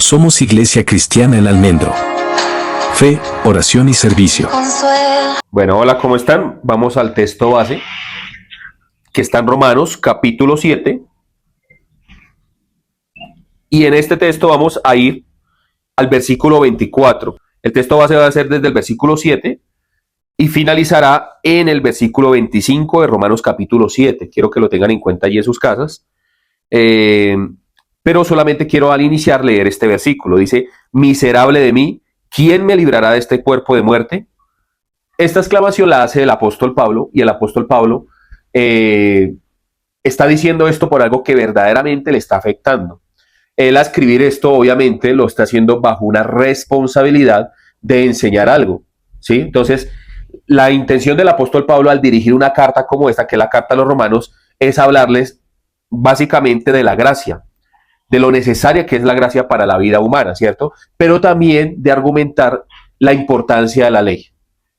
Somos Iglesia Cristiana El Almendro. Fe, oración y servicio. Bueno, hola, ¿cómo están? Vamos al texto base, que está en Romanos, capítulo 7. Y en este texto vamos a ir al versículo 24. El texto base va a ser desde el versículo 7 y finalizará en el versículo 25 de Romanos capítulo 7. Quiero que lo tengan en cuenta allí en sus casas. Pero solamente quiero al iniciar leer este versículo. Dice, miserable de mí, ¿quién me librará de este cuerpo de muerte? Esta exclamación la hace el apóstol Pablo, y el apóstol Pablo está diciendo esto por algo que verdaderamente le está afectando. Él a escribir esto obviamente lo está haciendo bajo una responsabilidad de enseñar algo, ¿sí? Entonces, la intención del apóstol Pablo al dirigir una carta como esta, que es la carta a los romanos, es hablarles básicamente de la gracia, de lo necesaria que es la gracia para la vida humana, ¿cierto? Pero también de argumentar la importancia de la ley.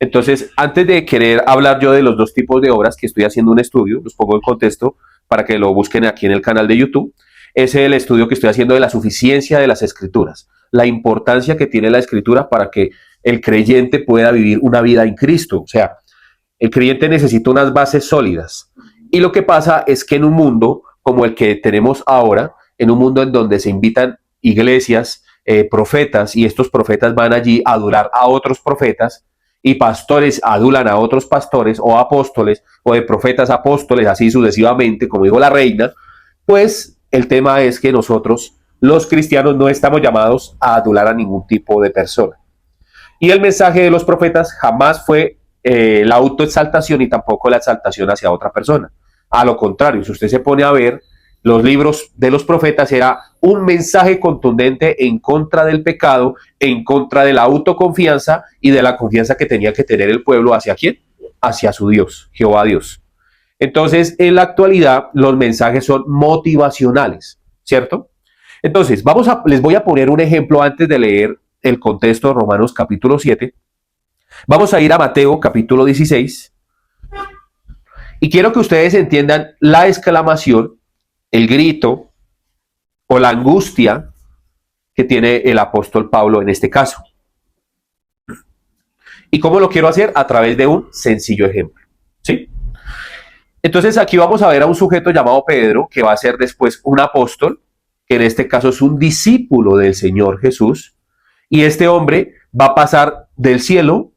Entonces, antes de querer hablar yo de los dos tipos de obras que estoy haciendo un estudio, los pongo en contexto para que lo busquen aquí en el canal de YouTube, es el estudio que estoy haciendo de la suficiencia de las escrituras, la importancia que tiene la escritura para que el creyente pueda vivir una vida en Cristo. O sea, el creyente necesita unas bases sólidas. Y lo que pasa es que en un mundo como el que tenemos ahora, en un mundo en donde se invitan iglesias, profetas, y estos profetas van allí a adular a otros profetas, y pastores adulan a otros pastores, o apóstoles, o de profetas a apóstoles, así sucesivamente, como dijo la reina, pues el tema es que nosotros, los cristianos, no estamos llamados a adular a ningún tipo de persona. Y el mensaje de los profetas jamás fue la autoexaltación y tampoco la exaltación hacia otra persona. A lo contrario, si usted se pone a ver, los libros de los profetas era un mensaje contundente en contra del pecado, en contra de la autoconfianza y de la confianza que tenía que tener el pueblo hacia quién, hacia su Dios, Jehová Dios. Entonces, en la actualidad, los mensajes son motivacionales, ¿cierto? Entonces, les voy a poner un ejemplo antes de leer el contexto de Romanos capítulo 7. Vamos a ir a Mateo capítulo 16 y quiero que ustedes entiendan la exclamación, el grito o la angustia que tiene el apóstol Pablo en este caso. ¿Y cómo lo quiero hacer? A través de un sencillo ejemplo, ¿sí? Entonces aquí vamos a ver a un sujeto llamado Pedro, que va a ser después un apóstol, que en este caso es un discípulo del Señor Jesús, y este hombre va a pasar del cielo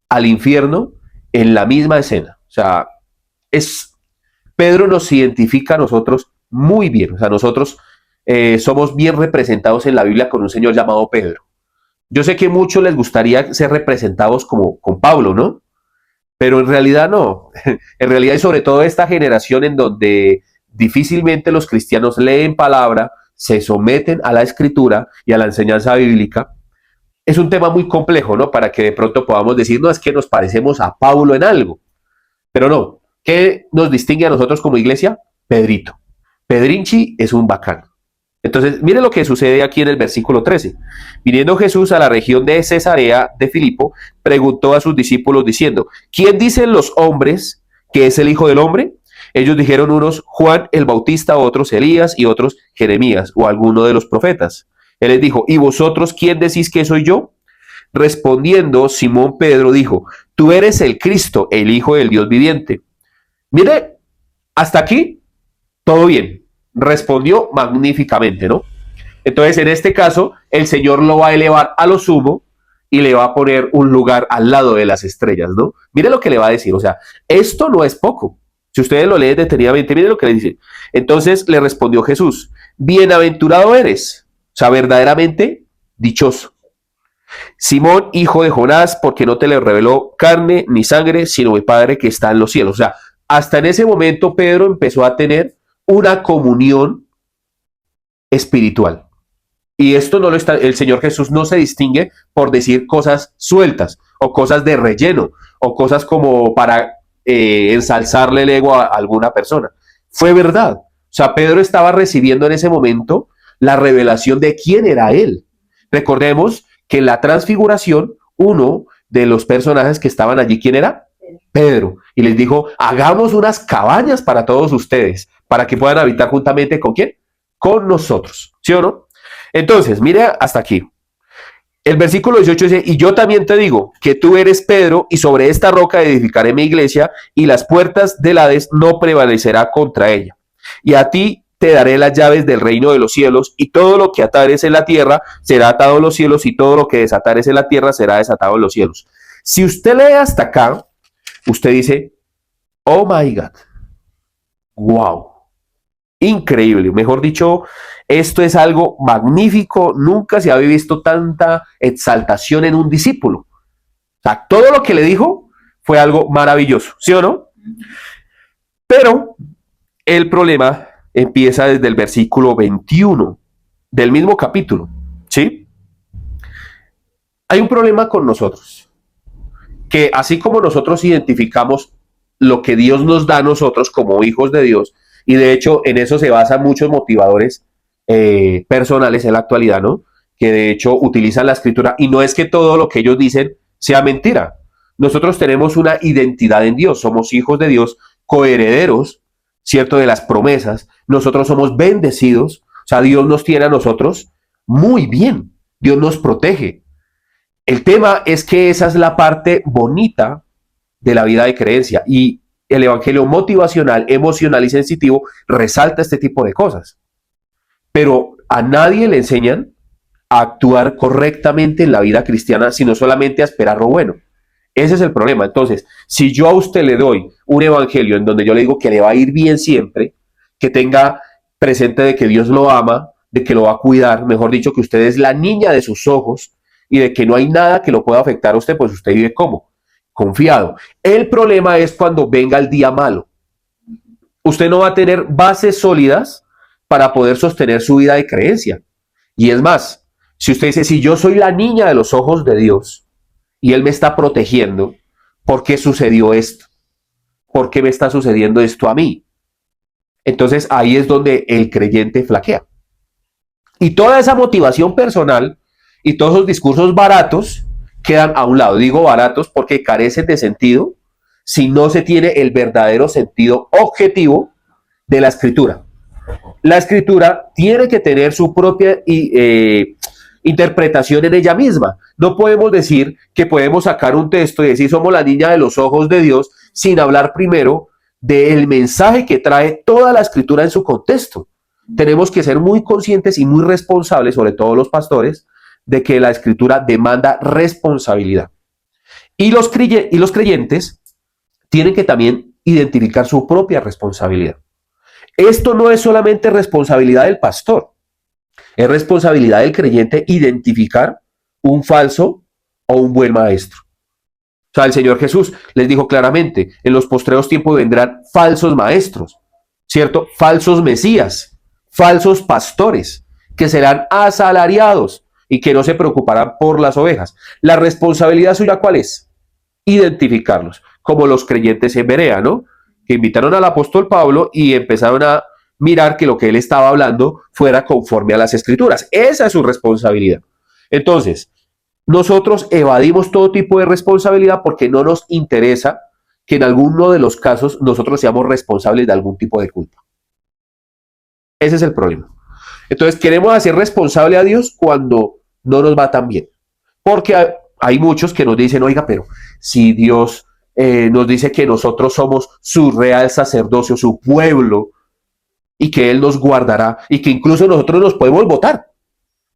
al infierno en la misma escena. O sea, Pedro nos identifica a nosotros muy bien. O sea, nosotros somos bien representados en la Biblia con un señor llamado Pedro. Yo sé que a muchos les gustaría ser representados como con Pablo, ¿no? Pero en realidad no. En realidad, y sobre todo esta generación en donde difícilmente los cristianos leen palabra, se someten a la escritura y a la enseñanza bíblica, es un tema muy complejo, ¿no? Para que de pronto podamos decir, no, es que nos parecemos a Pablo en algo. Pero no. ¿Qué nos distingue a nosotros como iglesia? Pedrito. Pedrinchi es un bacán. Entonces, mire lo que sucede aquí en el versículo 13. Viniendo Jesús a la región de Cesarea de Filipo, preguntó a sus discípulos diciendo, ¿quién dicen los hombres que es el Hijo del Hombre? Ellos dijeron unos Juan el Bautista, otros Elías y otros Jeremías o alguno de los profetas. Él les dijo, ¿y vosotros quién decís que soy yo? Respondiendo, Simón Pedro dijo, tú eres el Cristo, el Hijo del Dios viviente. Mire, hasta aquí, todo bien. Respondió magníficamente, ¿no? Entonces, en este caso, el Señor lo va a elevar a lo sumo y le va a poner un lugar al lado de las estrellas, ¿no? Mire lo que le va a decir, o sea, esto no es poco. Si ustedes lo leen detenidamente, mire lo que le dice. Entonces le respondió Jesús, bienaventurado eres, o sea, verdaderamente dichoso. Simón, hijo de Jonás, porque no te le reveló carne ni sangre, sino mi Padre que está en los cielos. O sea, hasta en ese momento Pedro empezó a tener una comunión espiritual. Y esto no lo está, el Señor Jesús no se distingue por decir cosas sueltas o cosas de relleno o cosas como para ensalzarle el ego a alguna persona. Fue verdad. O sea, Pedro estaba recibiendo en ese momento la revelación de quién era él. Recordemos que en la transfiguración, uno de los personajes que estaban allí, ¿quién era? Pedro. Y les dijo, hagamos unas cabañas para todos ustedes, para que puedan habitar juntamente ¿con quién? Con nosotros, ¿sí o no? Entonces, mire hasta aquí. El versículo 18 dice, y yo también te digo que tú eres Pedro, y sobre esta roca edificaré mi iglesia, y las puertas del Hades no prevalecerá contra ella. Y a ti te daré las llaves del reino de los cielos, y todo lo que atares en la tierra será atado en los cielos, y todo lo que desatares en la tierra será desatado en los cielos. Si usted lee hasta acá, usted dice, oh my God, wow, increíble. Mejor dicho, esto es algo magnífico. Nunca se había visto tanta exaltación en un discípulo. O sea, todo lo que le dijo fue algo maravilloso, ¿sí o no? Pero el problema empieza desde el versículo 21 del mismo capítulo, ¿sí? Hay un problema con nosotros, que así como nosotros identificamos lo que Dios nos da a nosotros como hijos de Dios, y de hecho en eso se basan muchos motivadores personales en la actualidad, ¿no? Que de hecho utilizan la escritura, y no es que todo lo que ellos dicen sea mentira. Nosotros tenemos una identidad en Dios, somos hijos de Dios, coherederos, ¿cierto? De las promesas. Nosotros somos bendecidos, o sea, Dios nos tiene a nosotros muy bien, Dios nos protege. El tema es que esa es la parte bonita de la vida de creencia, y el evangelio motivacional, emocional y sensitivo resalta este tipo de cosas. Pero a nadie le enseñan a actuar correctamente en la vida cristiana, sino solamente a esperar lo bueno. Ese es el problema. Entonces, si yo a usted le doy un evangelio en donde yo le digo que le va a ir bien siempre, que tenga presente de que Dios lo ama, de que lo va a cuidar, mejor dicho, que usted es la niña de sus ojos y de que no hay nada que lo pueda afectar a usted, pues usted vive como confiado. El problema es cuando venga el día malo. Usted no va a tener bases sólidas para poder sostener su vida de creencia. Y es más, si usted dice, si yo soy la niña de los ojos de Dios y Él me está protegiendo, ¿por qué sucedió esto? ¿Por qué me está sucediendo esto a mí? Entonces ahí es donde el creyente flaquea. Y toda esa motivación personal y todos esos discursos baratos quedan a un lado. Digo baratos porque carecen de sentido si no se tiene el verdadero sentido objetivo de la escritura. La escritura tiene que tener su propia interpretación en ella misma. No podemos decir que podemos sacar un texto y decir somos la niña de los ojos de Dios sin hablar primero del mensaje que trae toda la escritura en su contexto. Tenemos que ser muy conscientes y muy responsables, sobre todo los pastores, de que la escritura demanda responsabilidad. Y los creyentes tienen que también identificar su propia responsabilidad. Esto no es solamente responsabilidad del pastor, es responsabilidad del creyente identificar un falso o un buen maestro. O sea, el Señor Jesús les dijo claramente, en los postreros tiempos vendrán falsos maestros, ¿cierto? Falsos mesías, falsos pastores, que serán asalariados y que no se preocuparán por las ovejas. La responsabilidad suya, ¿cuál es? Identificarlos, como los creyentes en Berea, ¿no? Que invitaron al apóstol Pablo y empezaron a mirar que lo que él estaba hablando fuera conforme a las escrituras. Esa es su responsabilidad. Entonces, nosotros evadimos todo tipo de responsabilidad porque no nos interesa que en alguno de los casos nosotros seamos responsables de algún tipo de culpa. Ese es el problema. Entonces, queremos hacer responsable a Dios cuando no nos va tan bien. Porque hay muchos que nos dicen, oiga, pero si Dios nos dice que nosotros somos su real sacerdocio, su pueblo, y que Él nos guardará, y que incluso nosotros nos podemos votar,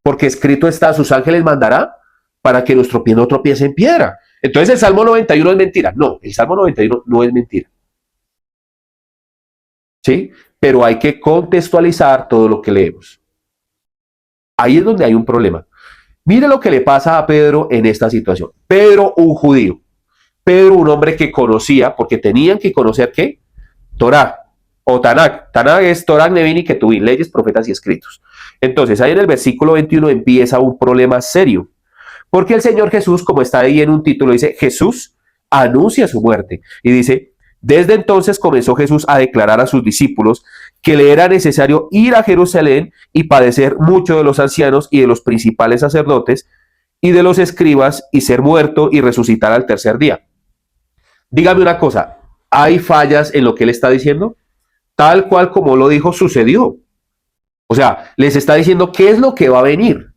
porque escrito está, sus ángeles mandará para que nuestro pie no tropiece en piedra. Entonces el Salmo 91 es mentira. No, el Salmo 91 no es mentira. ¿Sí? Pero hay que contextualizar todo lo que leemos. Ahí es donde hay un problema. Mire lo que le pasa a Pedro en esta situación. Pedro, un judío. Pedro, un hombre que conocía, porque tenían que conocer ¿qué? Torá o Tanakh. Tanakh es Torah, Nevin y Ketuvim, leyes, profetas y escritos. Entonces, ahí en el versículo 21 empieza un problema serio. Porque el Señor Jesús, como está ahí en un título, dice, Jesús anuncia su muerte. Y dice, desde entonces comenzó Jesús a declarar a sus discípulos que le era necesario ir a Jerusalén y padecer mucho de los ancianos y de los principales sacerdotes y de los escribas y ser muerto y resucitar al tercer día. Dígame una cosa, ¿hay fallas en lo que él está diciendo? Tal cual como lo dijo, sucedió. O sea, les está diciendo qué es lo que va a venir.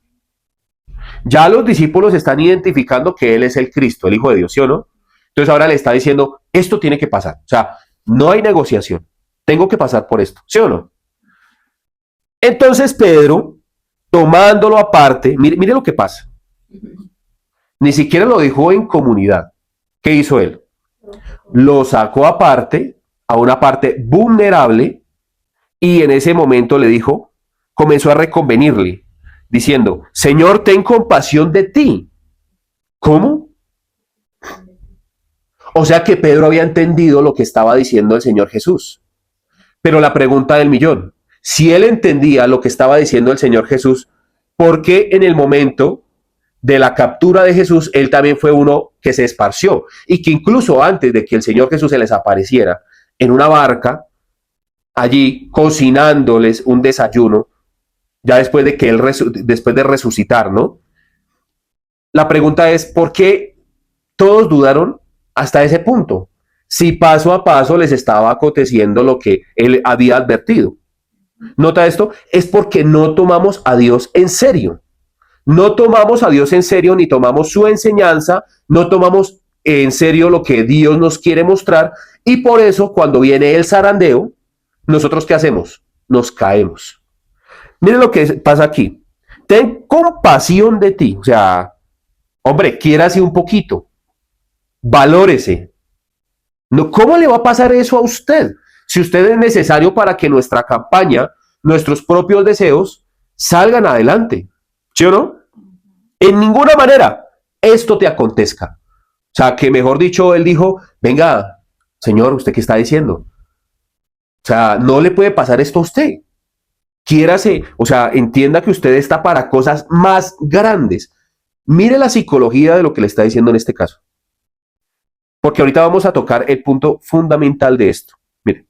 Ya los discípulos están identificando que Él es el Cristo, el Hijo de Dios, ¿sí o no? Entonces ahora le está diciendo, esto tiene que pasar. O sea, no hay negociación. Tengo que pasar por esto, ¿sí o no? Entonces Pedro, tomándolo aparte, mire lo que pasa. Ni siquiera lo dejó en comunidad. ¿Qué hizo él? Lo sacó aparte, a una parte vulnerable, y en ese momento le dijo, comenzó a reconvenirle, diciendo, Señor, ten compasión de ti. ¿Cómo? O sea que Pedro había entendido lo que estaba diciendo el Señor Jesús. Pero la pregunta del millón, si él entendía lo que estaba diciendo el Señor Jesús, ¿por qué en el momento de la captura de Jesús, él también fue uno que se esparció? Y que incluso antes de que el Señor Jesús se les apareciera en una barca, allí cocinándoles un desayuno, ya después de que él después de resucitar, ¿no? La pregunta es, ¿por qué todos dudaron hasta ese punto? Si paso a paso les estaba aconteciendo lo que él había advertido. Nota esto, es porque no tomamos a Dios en serio. No tomamos a Dios en serio, ni tomamos su enseñanza, no tomamos en serio lo que Dios nos quiere mostrar, y por eso cuando viene el zarandeo, nosotros ¿qué hacemos? Nos caemos. Miren lo que pasa aquí. Ten compasión de ti. O sea, hombre, quiérase un poquito. Valórese. No, ¿cómo le va a pasar eso a usted? Si usted es necesario para que nuestra campaña, nuestros propios deseos, salgan adelante. ¿Sí o no? En ninguna manera esto te acontezca. O sea, que mejor dicho, él dijo, venga, señor, ¿usted qué está diciendo? O sea, no le puede pasar esto a usted. Quiérase, o sea, entienda que usted está para cosas más grandes. Mire la psicología de lo que le está diciendo en este caso. Porque ahorita vamos a tocar el punto fundamental de esto. Mire.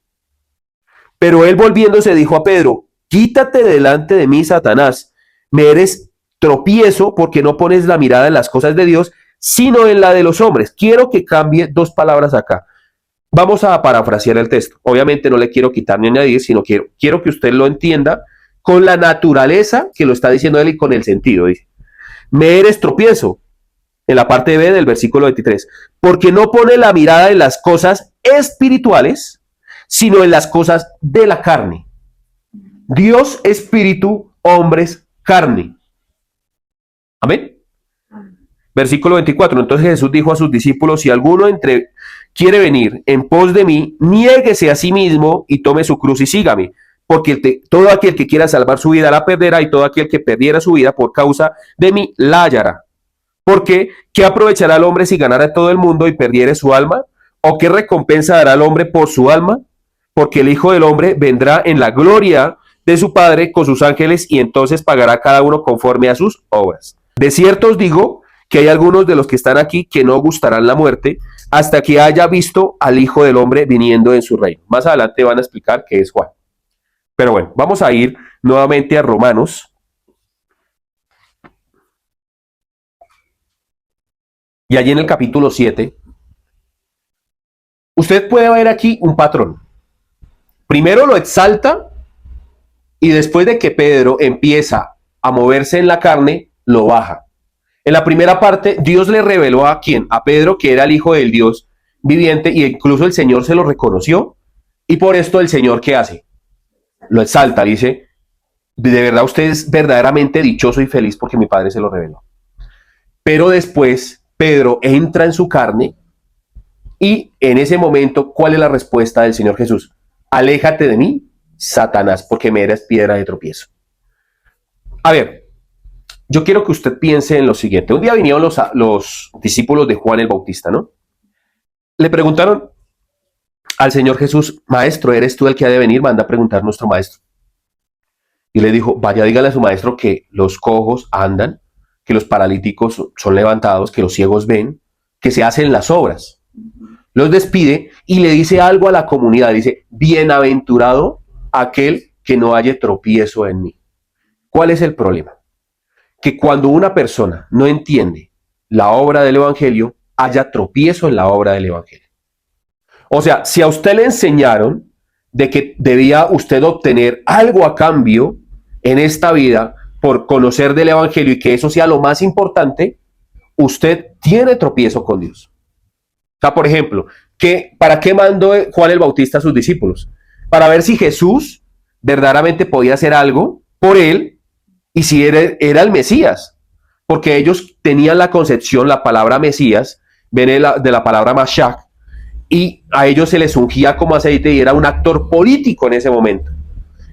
Pero él volviéndose dijo a Pedro, quítate delante de mí, Satanás. Me eres tropiezo porque no pones la mirada en las cosas de Dios, sino en la de los hombres. Quiero que cambie dos palabras acá. Vamos a parafrasear el texto. Obviamente no le quiero quitar ni añadir, sino quiero que usted lo entienda con la naturaleza que lo está diciendo él y con el sentido. Dice, me eres tropiezo, en la parte B del versículo 23, porque no pone la mirada en las cosas espirituales, sino en las cosas de la carne. Dios, espíritu, hombres, carne. Amén. Versículo 24. Entonces Jesús dijo a sus discípulos, si alguno quiere venir en pos de mí, niéguese a sí mismo y tome su cruz y sígame. Porque todo aquel que quiera salvar su vida la perderá, y todo aquel que perdiera su vida por causa de mí la hallará. Porque, ¿qué aprovechará el hombre si ganara todo el mundo y perdiere su alma? ¿O qué recompensa dará el hombre por su alma? Porque el Hijo del Hombre vendrá en la gloria de su Padre con sus ángeles, y entonces pagará cada uno conforme a sus obras. De cierto os digo que hay algunos de los que están aquí que no gustarán la muerte hasta que haya visto al Hijo del Hombre viniendo en su reino. Más adelante van a explicar qué es Juan. Pero bueno, vamos a ir nuevamente a Romanos. Y allí en el capítulo 7, usted puede ver aquí un patrón. Primero lo exalta, y después de que Pedro empieza a moverse en la carne, lo baja. En la primera parte, Dios le reveló a quién, a Pedro, que era el Hijo del Dios viviente, y incluso el Señor se lo reconoció, y por esto el Señor, ¿qué hace? Lo exalta, dice, de verdad usted es verdaderamente dichoso y feliz porque mi Padre se lo reveló. Pero después Pedro entra en su carne, y en ese momento, ¿cuál es la respuesta del Señor Jesús? Aléjate de mí, Satanás, porque me eres piedra de tropiezo. A ver, yo quiero que usted piense en lo siguiente. Un día vinieron los discípulos de Juan el Bautista, ¿no? Le preguntaron al Señor Jesús, maestro, ¿eres tú el que ha de venir? Manda a preguntar nuestro maestro. Y le dijo, vaya, dígale a su maestro que los cojos andan, que los paralíticos son levantados, que los ciegos ven, que se hacen las obras. Los despide y le dice algo a la comunidad. Dice, bienaventurado aquel que no haya tropiezo en mí. ¿Cuál es el problema? Que cuando una persona no entiende la obra del Evangelio, haya tropiezo en la obra del Evangelio. O sea, si a usted le enseñaron de que debía usted obtener algo a cambio en esta vida por conocer del Evangelio y que eso sea lo más importante, usted tiene tropiezo con Dios. O sea, por ejemplo, ¿para qué mandó Juan el Bautista a sus discípulos? Para ver si Jesús verdaderamente podía hacer algo por él y si era el Mesías. Porque ellos tenían la concepción, la palabra Mesías, viene de la palabra Mashiach, y a ellos se les ungía como aceite y era un actor político en ese momento.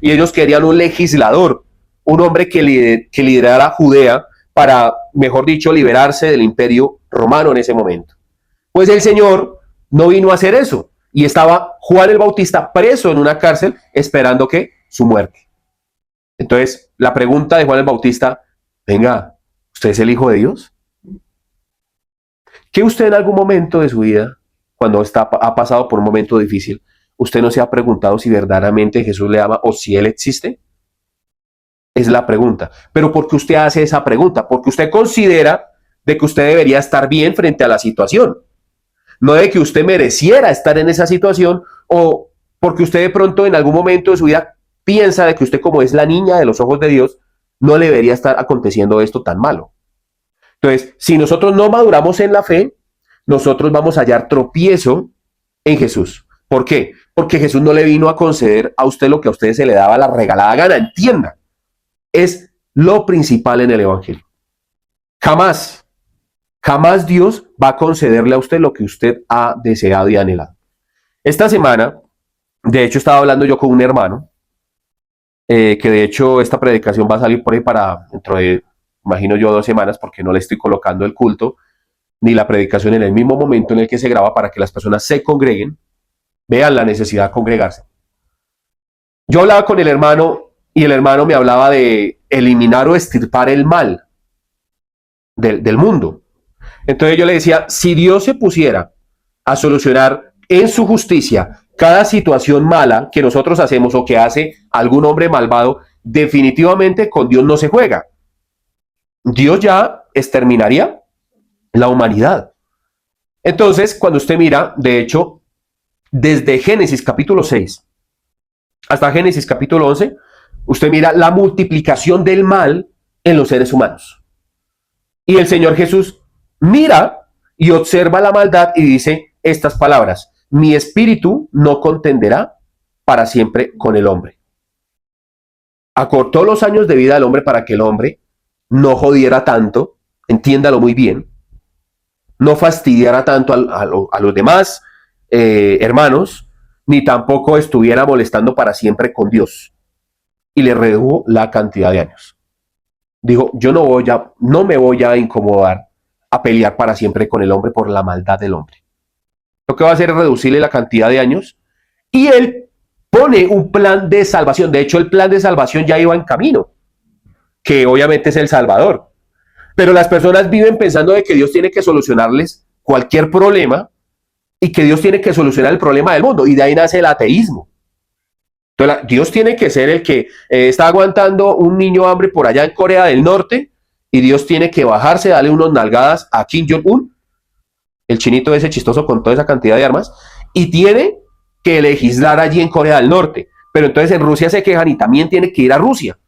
Y ellos querían un legislador, un hombre que liderara Judea para, mejor dicho, liberarse del imperio romano en ese momento. Pues el Señor no vino a hacer eso y estaba Juan el Bautista preso en una cárcel esperando que su muerte. Entonces, la pregunta de Juan el Bautista, venga, ¿usted es el Hijo de Dios? ¿Que usted en algún momento de su vida, cuando ha pasado por un momento difícil, usted no se ha preguntado si verdaderamente Jesús le ama o si Él existe? Es la pregunta. Pero ¿por qué usted hace esa pregunta? Porque usted considera de que usted debería estar bien frente a la situación. No de que usted mereciera estar en esa situación o porque usted de pronto en algún momento de su vida piensa de que usted, como es la niña de los ojos de Dios, no le debería estar aconteciendo esto tan malo. Entonces, si nosotros no maduramos en la fe, nosotros vamos a hallar tropiezo en Jesús. ¿Por qué? Porque Jesús no le vino a conceder a usted lo que a usted se le daba la regalada gana. Entienda, es lo principal en el Evangelio. Jamás Dios va a concederle a usted lo que usted ha deseado y anhelado. Esta semana, de hecho, estaba hablando yo con un hermano, que de hecho esta predicación va a salir por ahí para dentro de, imagino yo, 2 semanas, porque no le estoy colocando el culto ni la predicación en el mismo momento en el que se graba para que las personas se congreguen, vean la necesidad de congregarse. Yo hablaba con el hermano y el hermano me hablaba de eliminar o extirpar el mal del mundo. Entonces yo le decía, si Dios se pusiera a solucionar en su justicia cada situación mala que nosotros hacemos o que hace algún hombre malvado, definitivamente con Dios no se juega. Dios ya exterminaría la humanidad. Entonces, cuando usted mira, de hecho, desde Génesis capítulo 6 hasta Génesis capítulo 11, usted mira la multiplicación del mal en los seres humanos. Y el Señor Jesús mira y observa la maldad y dice estas palabras: mi espíritu no contenderá para siempre con el hombre. Acortó los años de vida del hombre para que el hombre no jodiera tanto, entiéndalo muy bien, no fastidiara tanto a los demás hermanos, ni tampoco estuviera molestando para siempre con Dios. Y le redujo la cantidad de años. Dijo, yo no me voy a incomodar a pelear para siempre con el hombre por la maldad del hombre. Lo que va a hacer es reducirle la cantidad de años y él pone un plan de salvación. De hecho, el plan de salvación ya iba en camino, que obviamente es el Salvador. Pero las personas viven pensando de que Dios tiene que solucionarles cualquier problema y que Dios tiene que solucionar el problema del mundo. Y de ahí nace el ateísmo. Entonces, Dios tiene que ser el que está aguantando un niño hambre por allá en Corea del Norte y Dios tiene que bajarse, darle unos nalgadas a Kim Jong-un, el chinito ese chistoso con toda esa cantidad de armas, y tiene que legislar allí en Corea del Norte. Pero entonces en Rusia se quejan y también tiene que ir a Rusia.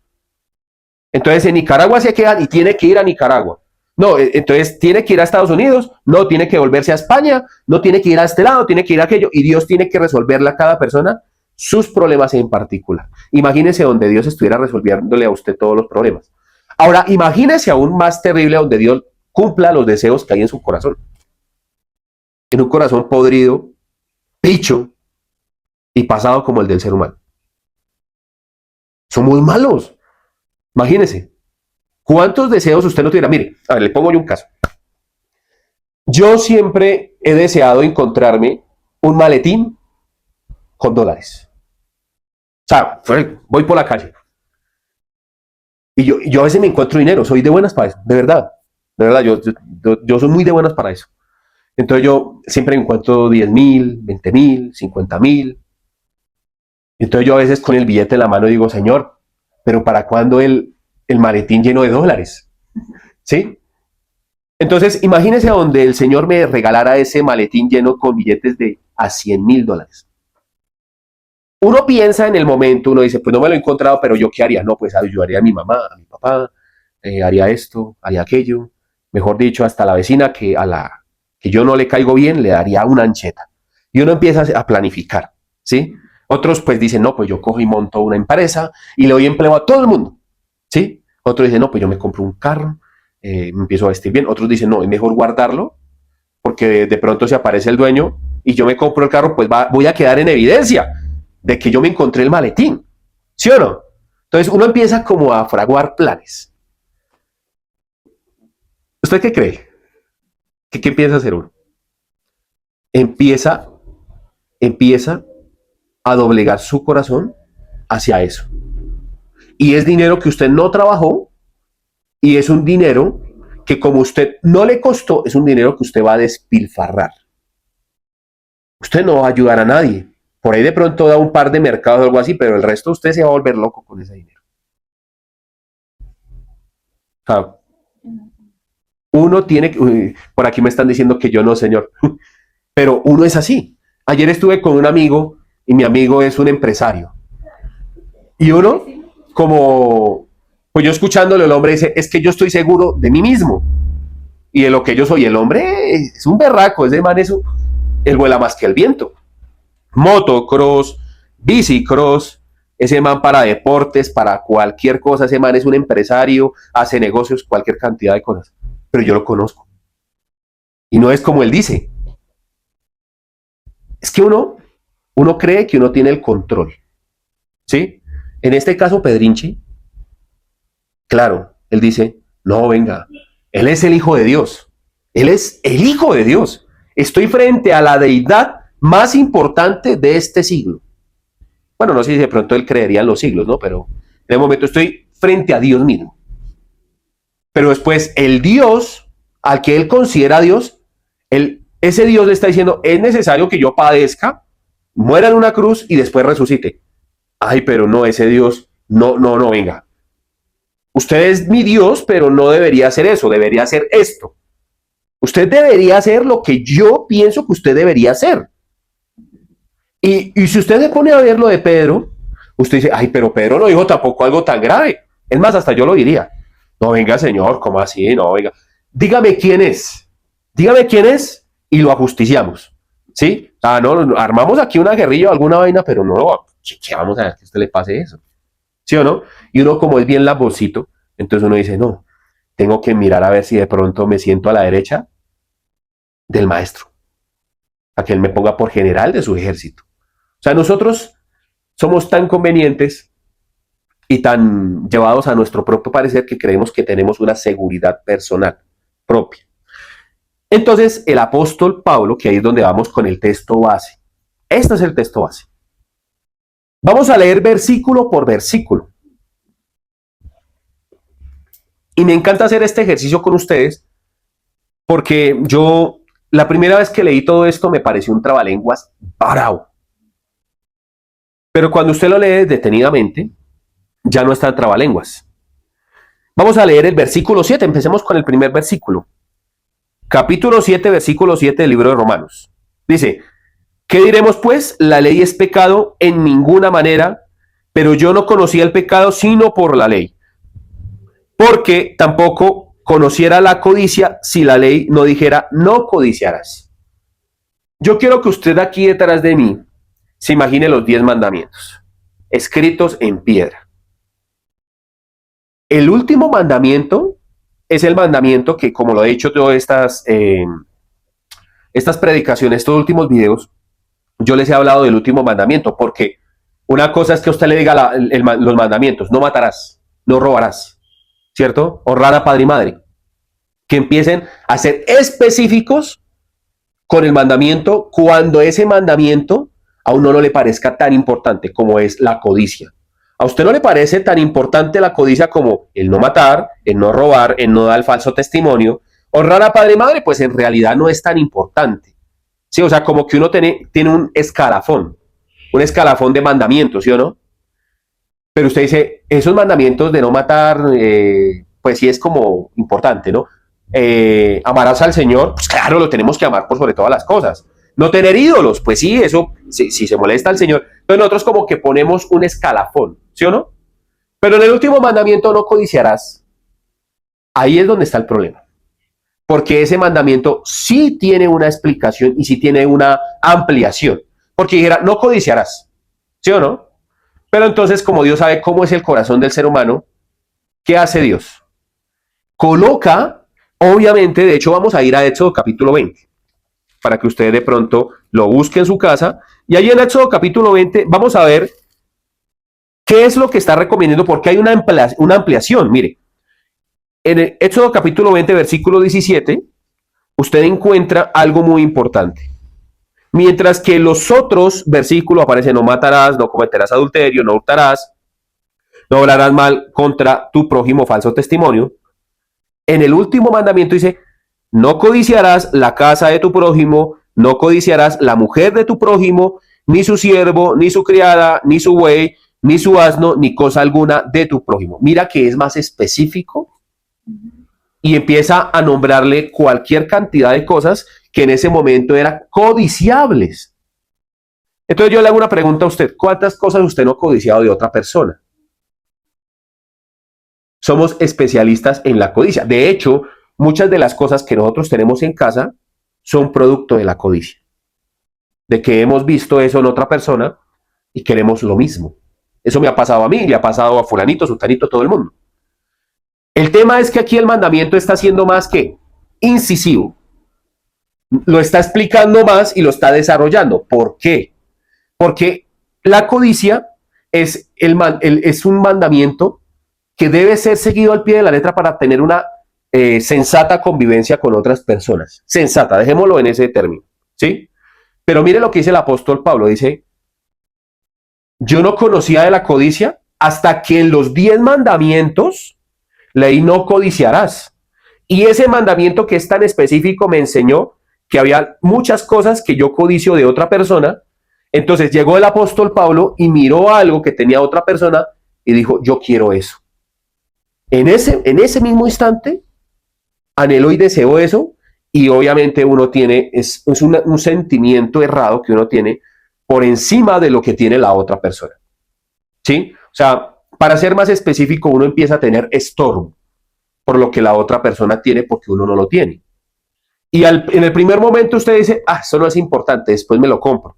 Entonces en Nicaragua se quejan y tiene que ir a Nicaragua. No, entonces tiene que ir a Estados Unidos, no, tiene que volverse a España, no tiene que ir a este lado, tiene que ir a aquello, y Dios tiene que resolverle a cada persona sus problemas en particular. Imagínese donde Dios estuviera resolviéndole a usted todos los problemas. Ahora, imagínese aún más terrible donde Dios cumpla los deseos que hay en su corazón. En un corazón podrido, picho y pasado como el del ser humano. Son muy malos. Imagínese. ¿Cuántos deseos usted no tuviera? Mire, a ver, le pongo yo un caso. Yo siempre he deseado encontrarme un maletín con dólares. O sea, voy por la calle. Y yo a veces me encuentro dinero. Soy de buenas para eso. De verdad. De verdad, yo soy muy de buenas para eso. Entonces yo siempre me encuentro 10,000, 20,000, 50,000. Entonces yo a veces con el billete en la mano digo, Señor, pero ¿para cuándo el maletín lleno de dólares? ¿Sí? Entonces, imagínese donde el Señor me regalara ese maletín lleno con billetes de a $100,000. uno piensa en el momento, uno dice, pues no me lo he encontrado, pero yo qué haría, no, pues ayudaría a mi mamá, a mi papá, haría esto, haría aquello, mejor dicho, hasta la vecina que a la que yo no le caigo bien, le daría una ancheta. Y uno empieza a planificar, ¿sí? Otros pues dicen, no, pues yo cojo y monto una empresa y le doy empleo a todo el mundo, ¿sí? Otros dicen, no, pues yo me compro un carro, me empiezo a vestir bien. Otros dicen, no, es mejor guardarlo porque de pronto se aparece el dueño y yo me compro el carro, pues voy a quedar en evidencia de que yo me encontré el maletín, ¿sí o no? Entonces uno empieza como a fraguar planes. ¿Usted qué cree? ¿Qué empieza a hacer uno? Empieza, empieza a doblegar su corazón hacia eso. Y es dinero que usted no trabajó y es un dinero que como usted no le costó, es un dinero que usted va a despilfarrar. Usted no va a ayudar a nadie. Por ahí de pronto da un par de mercados o algo así, pero el resto usted se va a volver loco con ese dinero. O sea, uno tiene que, por aquí me están diciendo que yo no, señor, pero uno es así. Ayer estuve con un amigo y mi amigo es un empresario. Y uno, como, pues yo escuchándole, el hombre dice, es que yo estoy seguro de mí mismo y de lo que yo soy. El hombre es un berraco, ese man es él vuela más que el viento. Motocross, bicicross, ese man para deportes, para cualquier cosa, ese man es un empresario, hace negocios, cualquier cantidad de cosas. Pero yo lo conozco. Y no es como él dice. Es que uno cree que uno tiene el control. ¿Sí? En este caso, Pedrinchi, claro, él dice, no, venga, él es el Hijo de Dios. Él es el Hijo de Dios. Estoy frente a la deidad más importante de este siglo. Bueno, no sé si de pronto él creería en los siglos, ¿no? Pero en el momento estoy frente a Dios mismo. Pero después el Dios al que él considera Dios, ese Dios le está diciendo, es necesario que yo padezca, muera en una cruz y después resucite. Ay, pero no, ese Dios, no, venga. Usted es mi Dios, pero no debería hacer eso, debería hacer esto. Usted debería hacer lo que yo pienso que usted debería hacer. Y si usted se pone a ver lo de Pedro, usted dice, ay, pero Pedro no dijo tampoco algo tan grave. Es más, hasta yo lo diría. No, venga, señor, ¿cómo así? No, venga. Dígame quién es. Dígame quién es y lo ajusticiamos. ¿Sí? No, armamos aquí una guerrilla o alguna vaina, pero no, ¿qué vamos a ver que a usted le pase eso? ¿Sí o no? Y uno como es bien lambosito, entonces uno dice, no, tengo que mirar a ver si de pronto me siento a la derecha del maestro, a que él me ponga por general de su ejército. O sea, nosotros somos tan convenientes y tan llevados a nuestro propio parecer que creemos que tenemos una seguridad personal propia. Entonces, el apóstol Pablo, que ahí es donde vamos con el texto base. Este es el texto base. Vamos a leer versículo por versículo. Y me encanta hacer este ejercicio con ustedes porque yo, la primera vez que leí todo esto me pareció un trabalenguas bravo. Pero cuando usted lo lee detenidamente, ya no está en trabalenguas. Vamos a leer el versículo 7. Empecemos con el primer versículo. Capítulo 7, versículo 7 del libro de Romanos. Dice, ¿qué diremos pues? La ley es pecado en ninguna manera, pero yo no conocía el pecado sino por la ley. Porque tampoco conociera la codicia si la ley no dijera no codiciarás. Yo quiero que usted aquí detrás de mí se imagine los 10 mandamientos, escritos en piedra. El último mandamiento es el mandamiento que, como lo he dicho todas estas predicaciones, estos últimos videos, yo les he hablado del último mandamiento, porque una cosa es que usted le diga los mandamientos, no matarás, no robarás, ¿cierto? Honrar a padre y madre. Que empiecen a ser específicos con el mandamiento cuando ese mandamiento a uno no le parezca tan importante como es la codicia. ¿A usted no le parece tan importante la codicia como el no matar, el no robar, el no dar el falso testimonio? Honrar a padre y madre, pues en realidad no es tan importante. Sí, o sea, como que uno tiene un escalafón de mandamientos, ¿sí o no? Pero usted dice, esos mandamientos de no matar, pues sí es como importante, ¿no? Amarás al Señor, pues claro, lo tenemos que amar por sobre todas las cosas. No tener ídolos, pues sí, eso, si se molesta al Señor. Entonces nosotros como que ponemos un escalafón, ¿sí o no? Pero en el último mandamiento, no codiciarás. Ahí es donde está el problema. Porque ese mandamiento sí tiene una explicación y sí tiene una ampliación. Porque dijera, no codiciarás, ¿sí o no? Pero entonces, como Dios sabe cómo es el corazón del ser humano, ¿qué hace Dios? Coloca, obviamente, de hecho vamos a ir a Éxodo capítulo 20, para que usted de pronto lo busque en su casa. Y ahí en Éxodo capítulo 20 vamos a ver qué es lo que está recomendando, porque hay una ampliación. Mire, en el Éxodo capítulo 20, versículo 17, usted encuentra algo muy importante. Mientras que los otros versículos aparecen: no matarás, no cometerás adulterio, no hurtarás, no hablarás mal contra tu prójimo, falso testimonio. En el último mandamiento dice: no codiciarás la casa de tu prójimo, no codiciarás la mujer de tu prójimo, ni su siervo, ni su criada, ni su buey, ni su asno, ni cosa alguna de tu prójimo. Mira que es más específico y empieza a nombrarle cualquier cantidad de cosas que en ese momento eran codiciables. Entonces yo le hago una pregunta a usted: ¿cuántas cosas usted no ha codiciado de otra persona? Somos especialistas en la codicia. De hecho, muchas de las cosas que nosotros tenemos en casa son producto de la codicia. De que hemos visto eso en otra persona y queremos lo mismo. Eso me ha pasado a mí, le ha pasado a fulanito, sutanito, todo el mundo. El tema es que aquí el mandamiento está siendo más que incisivo. Lo está explicando más y lo está desarrollando. ¿Por qué? Porque la codicia es un mandamiento que debe ser seguido al pie de la letra para tener una sensata convivencia con otras personas. Sensata, dejémoslo en ese término, ¿sí? Pero mire lo que dice el apóstol Pablo, dice: yo no conocía de la codicia hasta que en los 10 mandamientos leí no codiciarás. Y ese mandamiento que es tan específico me enseñó que había muchas cosas que yo codicio de otra persona. Entonces llegó el apóstol Pablo y miró algo que tenía otra persona y dijo: yo quiero eso. En ese mismo instante anheló y deseó eso, y obviamente uno tiene, es un sentimiento errado que uno tiene por encima de lo que tiene la otra persona. ¿Sí? O sea, para ser más específico, uno empieza a tener estorbo por lo que la otra persona tiene porque uno no lo tiene. Y en el primer momento usted dice: eso no es importante, después me lo compro.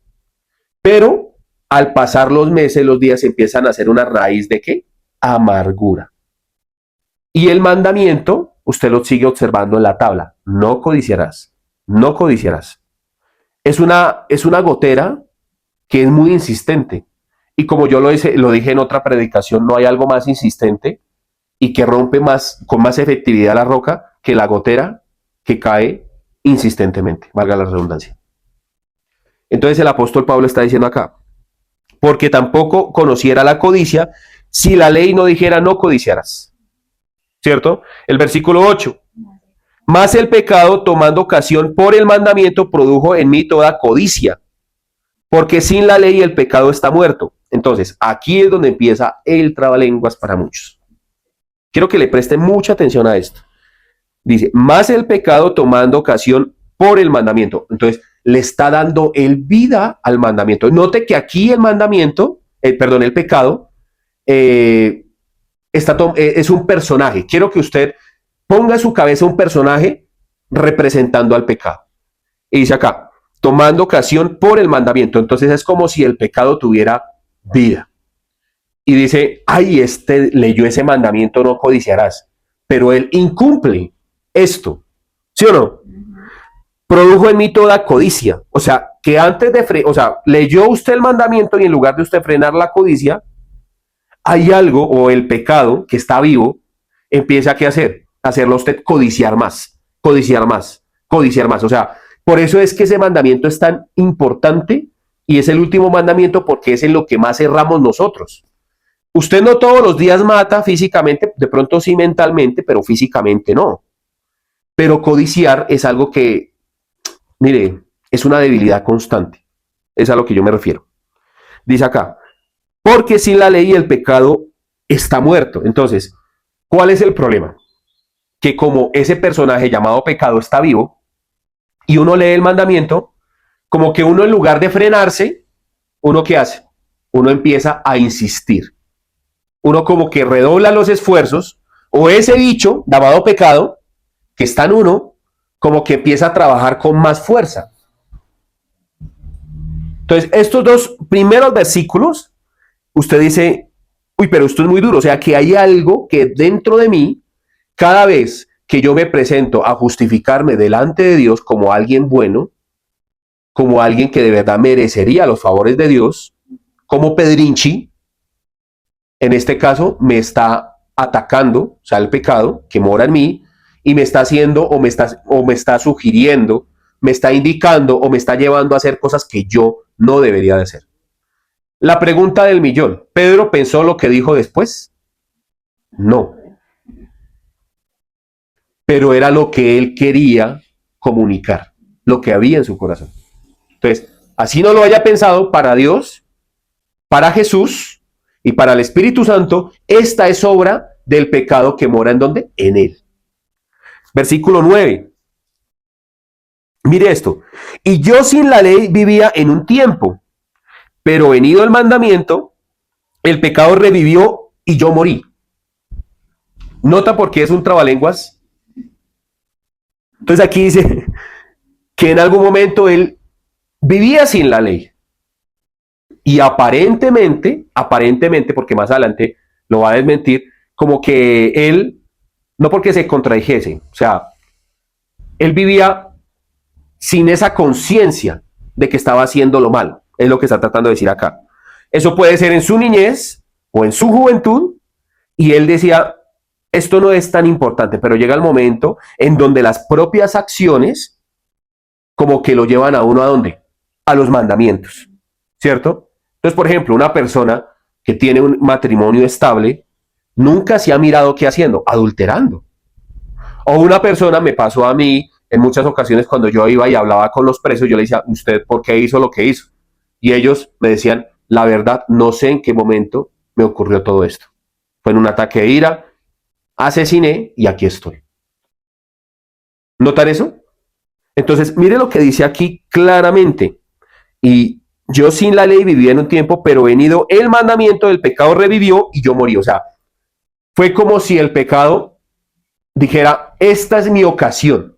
Pero al pasar los meses, los días, empiezan a hacer una raíz de ¿qué? Amargura. Y el mandamiento, usted lo sigue observando en la tabla: no codiciarás, no codiciarás. Es una gotera que es muy insistente. Y como yo lo dije en otra predicación, no hay algo más insistente y que rompe con más efectividad la roca que la gotera que cae insistentemente, valga la redundancia. Entonces el apóstol Pablo está diciendo acá: porque tampoco conociera la codicia si la ley no dijera no codiciarás. ¿Cierto? El versículo 8. Mas el pecado, tomando ocasión por el mandamiento, produjo en mí toda codicia, porque sin la ley el pecado está muerto. Entonces, aquí es donde empieza el trabalenguas para muchos. Quiero que le presten mucha atención a esto. Dice: más el pecado tomando ocasión por el mandamiento. Entonces, le está dando el vida al mandamiento. Note que aquí el mandamiento, el pecado, es un personaje. Quiero que usted ponga en su cabeza un personaje representando al pecado. Y dice acá: tomando ocasión por el mandamiento. Entonces es como si el pecado tuviera vida. Y dice: ay, leyó ese mandamiento, no codiciarás. Pero él incumple esto. ¿Sí o no? Produjo en mí toda codicia. O sea, que antes de leyó usted el mandamiento y en lugar de usted frenar la codicia, hay algo, o el pecado que está vivo, empieza a hacer, hacerlo usted codiciar más, codiciar más, codiciar más. O sea, por eso es que ese mandamiento es tan importante y es el último mandamiento, porque es en lo que más erramos nosotros. Usted no todos los días mata físicamente, de pronto sí mentalmente, pero físicamente no. Pero codiciar es algo que, mire, es una debilidad constante. Es a lo que yo me refiero. Dice acá: porque sin la ley el pecado está muerto. Entonces, ¿cuál es el problema? Que como ese personaje llamado pecado está vivo y uno lee el mandamiento, como que uno en lugar de frenarse, ¿uno qué hace? Uno empieza a insistir. Uno como que redobla los esfuerzos, o ese bicho llamado pecado, que está en uno, como que empieza a trabajar con más fuerza. Entonces, estos dos primeros versículos, usted dice, uy, pero esto es muy duro. O sea, que hay algo que dentro de mí, cada vez que yo me presento a justificarme delante de Dios como alguien bueno, como alguien que de verdad merecería los favores de Dios, como Pedrinchi, en este caso me está atacando, o sea, el pecado que mora en mí, y me está haciendo o me está sugiriendo, me está indicando o me está llevando a hacer cosas que yo no debería de hacer. La pregunta del millón, ¿Pedro pensó lo que dijo después? No. Pero era lo que él quería comunicar, lo que había en su corazón. Entonces, así no lo haya pensado, para Dios, para Jesús y para el Espíritu Santo, esta es obra del pecado que mora en ¿dónde? En él. Versículo 9. Mire esto. Y yo sin la ley vivía en un tiempo, pero venido el mandamiento, el pecado revivió y yo morí. Nota por qué es un trabalenguas. Entonces aquí dice que en algún momento él vivía sin la ley. Y aparentemente, porque más adelante lo va a desmentir, como que él, no porque se contradijese, o sea, él vivía sin esa conciencia de que estaba haciendo lo malo, es lo que está tratando de decir acá. Eso puede ser en su niñez o en su juventud, y él decía, esto no es tan importante, pero llega el momento en donde las propias acciones como que lo llevan a uno ¿a dónde? A los mandamientos, ¿cierto? Entonces, por ejemplo, una persona que tiene un matrimonio estable nunca se ha mirado qué haciendo, adulterando. O una persona, me pasó a mí en muchas ocasiones cuando yo iba y hablaba con los presos, yo le decía, ¿usted por qué hizo lo que hizo? Y ellos me decían, la verdad, no sé en qué momento me ocurrió todo esto. Fue en un ataque de ira, asesiné y aquí estoy. ¿Notar eso? Entonces, mire lo que dice aquí claramente. Y yo sin la ley vivía en un tiempo, pero venido el mandamiento del pecado revivió y yo morí. O sea, fue como si el pecado dijera, esta es mi ocasión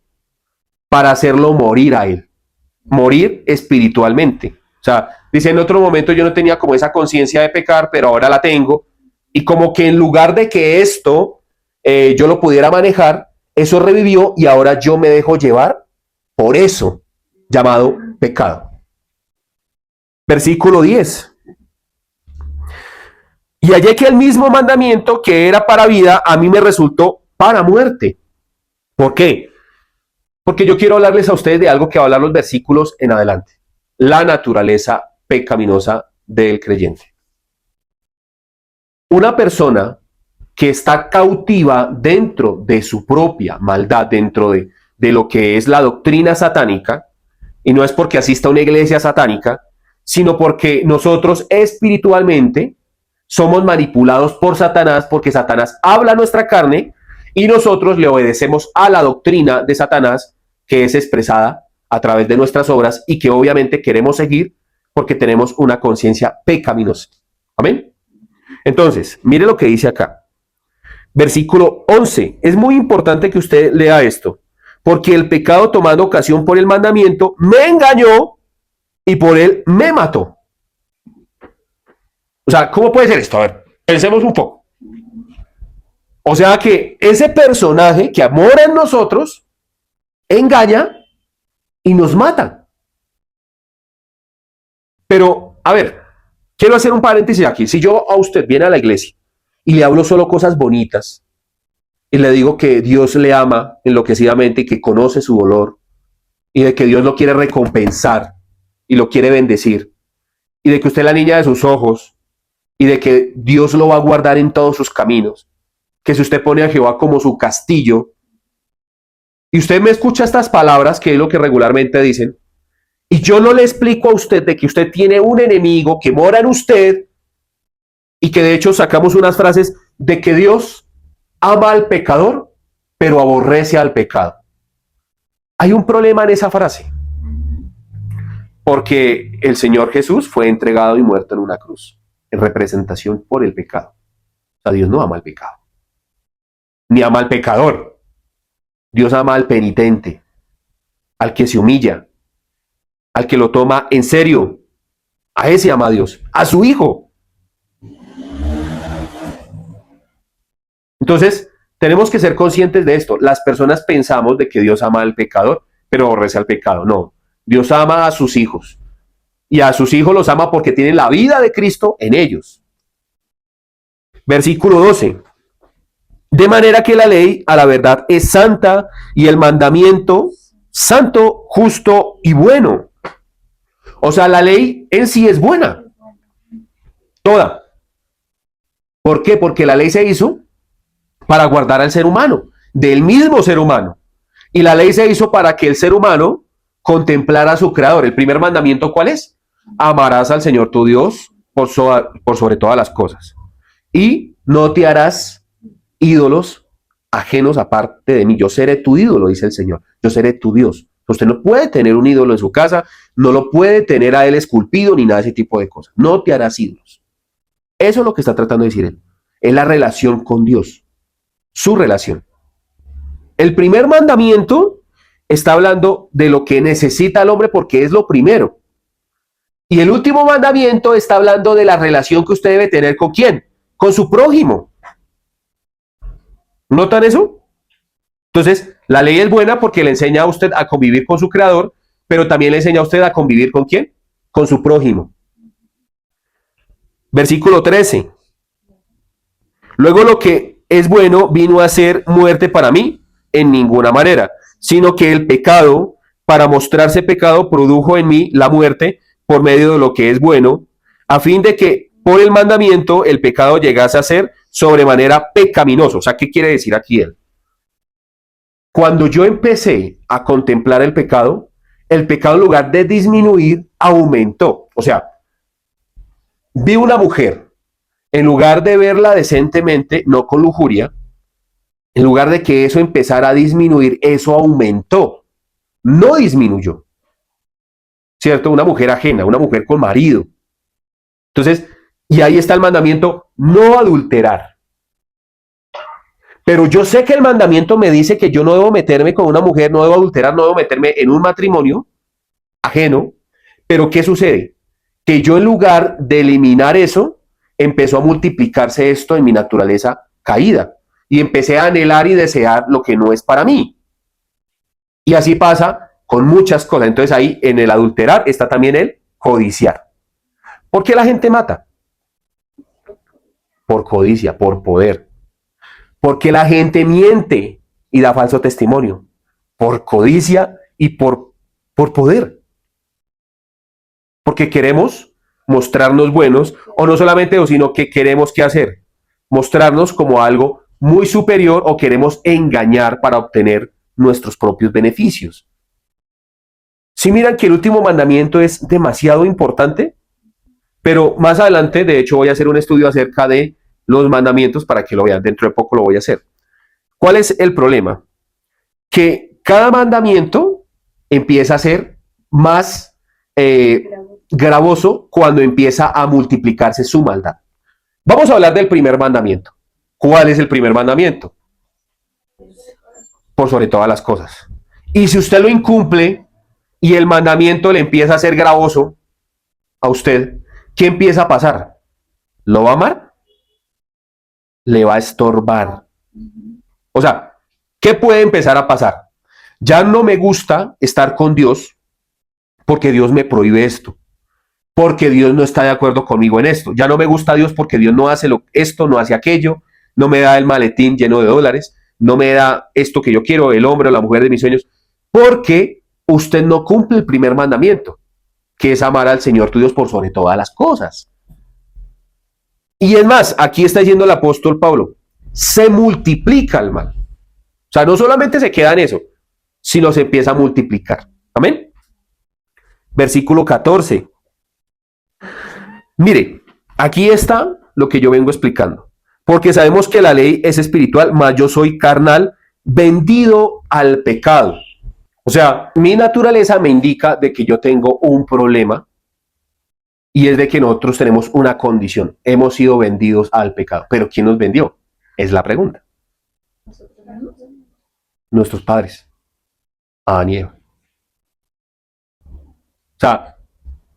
para hacerlo morir a él. Morir espiritualmente. O sea, dice, en otro momento yo no tenía como esa conciencia de pecar, pero ahora la tengo. Y como que en lugar de que esto yo lo pudiera manejar, eso revivió y ahora yo me dejo llevar por eso, llamado pecado. Versículo 10. Y hallé que el mismo mandamiento que era para vida, a mí me resultó para muerte. ¿Por qué? Porque yo quiero hablarles a ustedes de algo que va a hablar los versículos en adelante. La naturaleza pecaminosa del creyente. Una persona que está cautiva dentro de su propia maldad, dentro de lo que es la doctrina satánica, y no es porque asista a una iglesia satánica, sino porque nosotros espiritualmente somos manipulados por Satanás, porque Satanás habla a nuestra carne y nosotros le obedecemos a la doctrina de Satanás, que es expresada a través de nuestras obras y que obviamente queremos seguir porque tenemos una conciencia pecaminosa. Amén. Entonces, mire lo que dice acá. Versículo 11. Es muy importante que usted lea esto. Porque el pecado, tomando ocasión por el mandamiento, me engañó y por él me mató. O sea, ¿cómo puede ser esto? A ver, pensemos un poco. O sea que ese personaje que mora en nosotros engaña y nos mata. Pero, a ver, quiero hacer un paréntesis aquí. Si yo a usted viene a la iglesia y le hablo solo cosas bonitas y le digo que Dios le ama enloquecidamente y que conoce su dolor y de que Dios lo quiere recompensar y lo quiere bendecir y de que usted es la niña de sus ojos y de que Dios lo va a guardar en todos sus caminos, que si usted pone a Jehová como su castillo y usted me escucha estas palabras, que es lo que regularmente dicen, y yo no le explico a usted de que usted tiene un enemigo que mora en usted y que de hecho sacamos unas frases de que Dios ama al pecador, pero aborrece al pecado. Hay un problema en esa frase. Porque el Señor Jesús fue entregado y muerto en una cruz, en representación por el pecado. O sea, Dios no ama al pecado, ni ama al pecador. Dios ama al penitente, al que se humilla, al que lo toma en serio. A ese ama Dios, a su Hijo. Entonces, tenemos que ser conscientes de esto. Las personas pensamos de que Dios ama al pecador, pero aborrece al pecado. No, Dios ama a sus hijos. Y a sus hijos los ama porque tienen la vida de Cristo en ellos. Versículo 12. De manera que la ley a la verdad es santa y el mandamiento santo, justo y bueno. O sea, la ley en sí es buena. Toda. ¿Por qué? Porque la ley se hizo para guardar al ser humano, del mismo ser humano. Y la ley se hizo para que el ser humano contemplara a su creador. El primer mandamiento, ¿cuál es? Amarás al Señor tu Dios por sobre todas las cosas. Y no te harás ídolos ajenos aparte de mí. Yo seré tu ídolo, dice el Señor. Yo seré tu Dios. Usted no puede tener un ídolo en su casa, no lo puede tener a él esculpido ni nada de ese tipo de cosas. No te harás ídolos. Eso es lo que está tratando de decir él. Es la relación con Dios. Su relación. El primer mandamiento está hablando de lo que necesita el hombre porque es lo primero. Y el último mandamiento está hablando de la relación que usted debe tener ¿con quién? Con su prójimo. ¿Notan eso? Entonces, la ley es buena porque le enseña a usted a convivir con su creador, pero también le enseña a usted a convivir ¿con quién? Con su prójimo. Versículo 13. Luego lo que es bueno vino a ser muerte para mí en ninguna manera, sino que el pecado, para mostrarse pecado, produjo en mí la muerte por medio de lo que es bueno, a fin de que por el mandamiento el pecado llegase a ser sobremanera pecaminoso. O sea, ¿qué quiere decir aquí él? Cuando yo empecé a contemplar el pecado en lugar de disminuir, aumentó. O sea, vi una mujer, en lugar de verla decentemente, no con lujuria, en lugar de que eso empezara a disminuir, eso aumentó, no disminuyó. ¿Cierto? Una mujer ajena, una mujer con marido. Entonces, y ahí está el mandamiento, no adulterar. Pero yo sé que el mandamiento me dice que yo no debo meterme con una mujer, no debo adulterar, no debo meterme en un matrimonio ajeno. Pero ¿qué sucede? Que yo en lugar de eliminar eso, empezó a multiplicarse esto en mi naturaleza caída. Y empecé a anhelar y desear lo que no es para mí. Y así pasa con muchas cosas. Entonces ahí en el adulterar está también el codiciar. ¿Por qué la gente mata? Por codicia, por poder. ¿Por qué la gente miente y da falso testimonio? Por codicia y por poder. Porque queremos mostrarnos buenos, o no solamente eso, sino que queremos ¿qué hacer? Mostrarnos como algo muy superior o queremos engañar para obtener nuestros propios beneficios. Si miran que el último mandamiento es demasiado importante, pero más adelante, de hecho, voy a hacer un estudio acerca de los mandamientos para que lo vean. Dentro de poco lo voy a hacer. ¿Cuál es el problema? Que cada mandamiento empieza a ser más gravoso cuando empieza a multiplicarse su maldad. Vamos a hablar del primer mandamiento. ¿Cuál es el primer mandamiento? Por sobre todas las cosas. Y si usted lo incumple y el mandamiento le empieza a ser gravoso a usted, ¿qué empieza a pasar? ¿Lo va a amar? Le va a estorbar. O sea, ¿qué puede empezar a pasar? Ya no me gusta estar con Dios porque Dios me prohíbe esto, porque Dios no está de acuerdo conmigo en esto. Ya no me gusta Dios porque Dios no hace esto, no hace aquello, no me da el maletín lleno de dólares, no me da esto que yo quiero, el hombre o la mujer de mis sueños, porque usted no cumple el primer mandamiento, que es amar al Señor tu Dios por sobre todas las cosas. Y es más, aquí está diciendo el apóstol Pablo, se multiplica el mal. O sea, no solamente se queda en eso, sino se empieza a multiplicar. Amén. Versículo 14. Mire, aquí está lo que yo vengo explicando. Porque sabemos que la ley es espiritual, mas yo soy carnal, vendido al pecado. O sea, mi naturaleza me indica de que yo tengo un problema y es de que nosotros tenemos una condición. Hemos sido vendidos al pecado. Pero ¿quién nos vendió? Es la pregunta. Nuestros padres. Adán y Eva. O sea,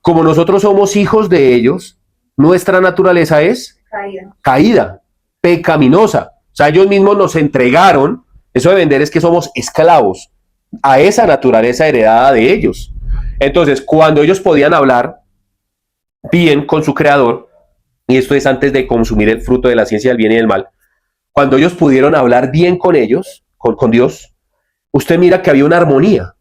como nosotros somos hijos de ellos, nuestra naturaleza es caída, pecaminosa. O sea, ellos mismos nos entregaron, eso de vender es que somos esclavos a esa naturaleza heredada de ellos. Entonces, cuando ellos podían hablar bien con su creador, y esto es antes de consumir el fruto de la ciencia del bien y del mal, cuando ellos pudieron hablar bien con ellos, con Dios, usted mira que había una armonía,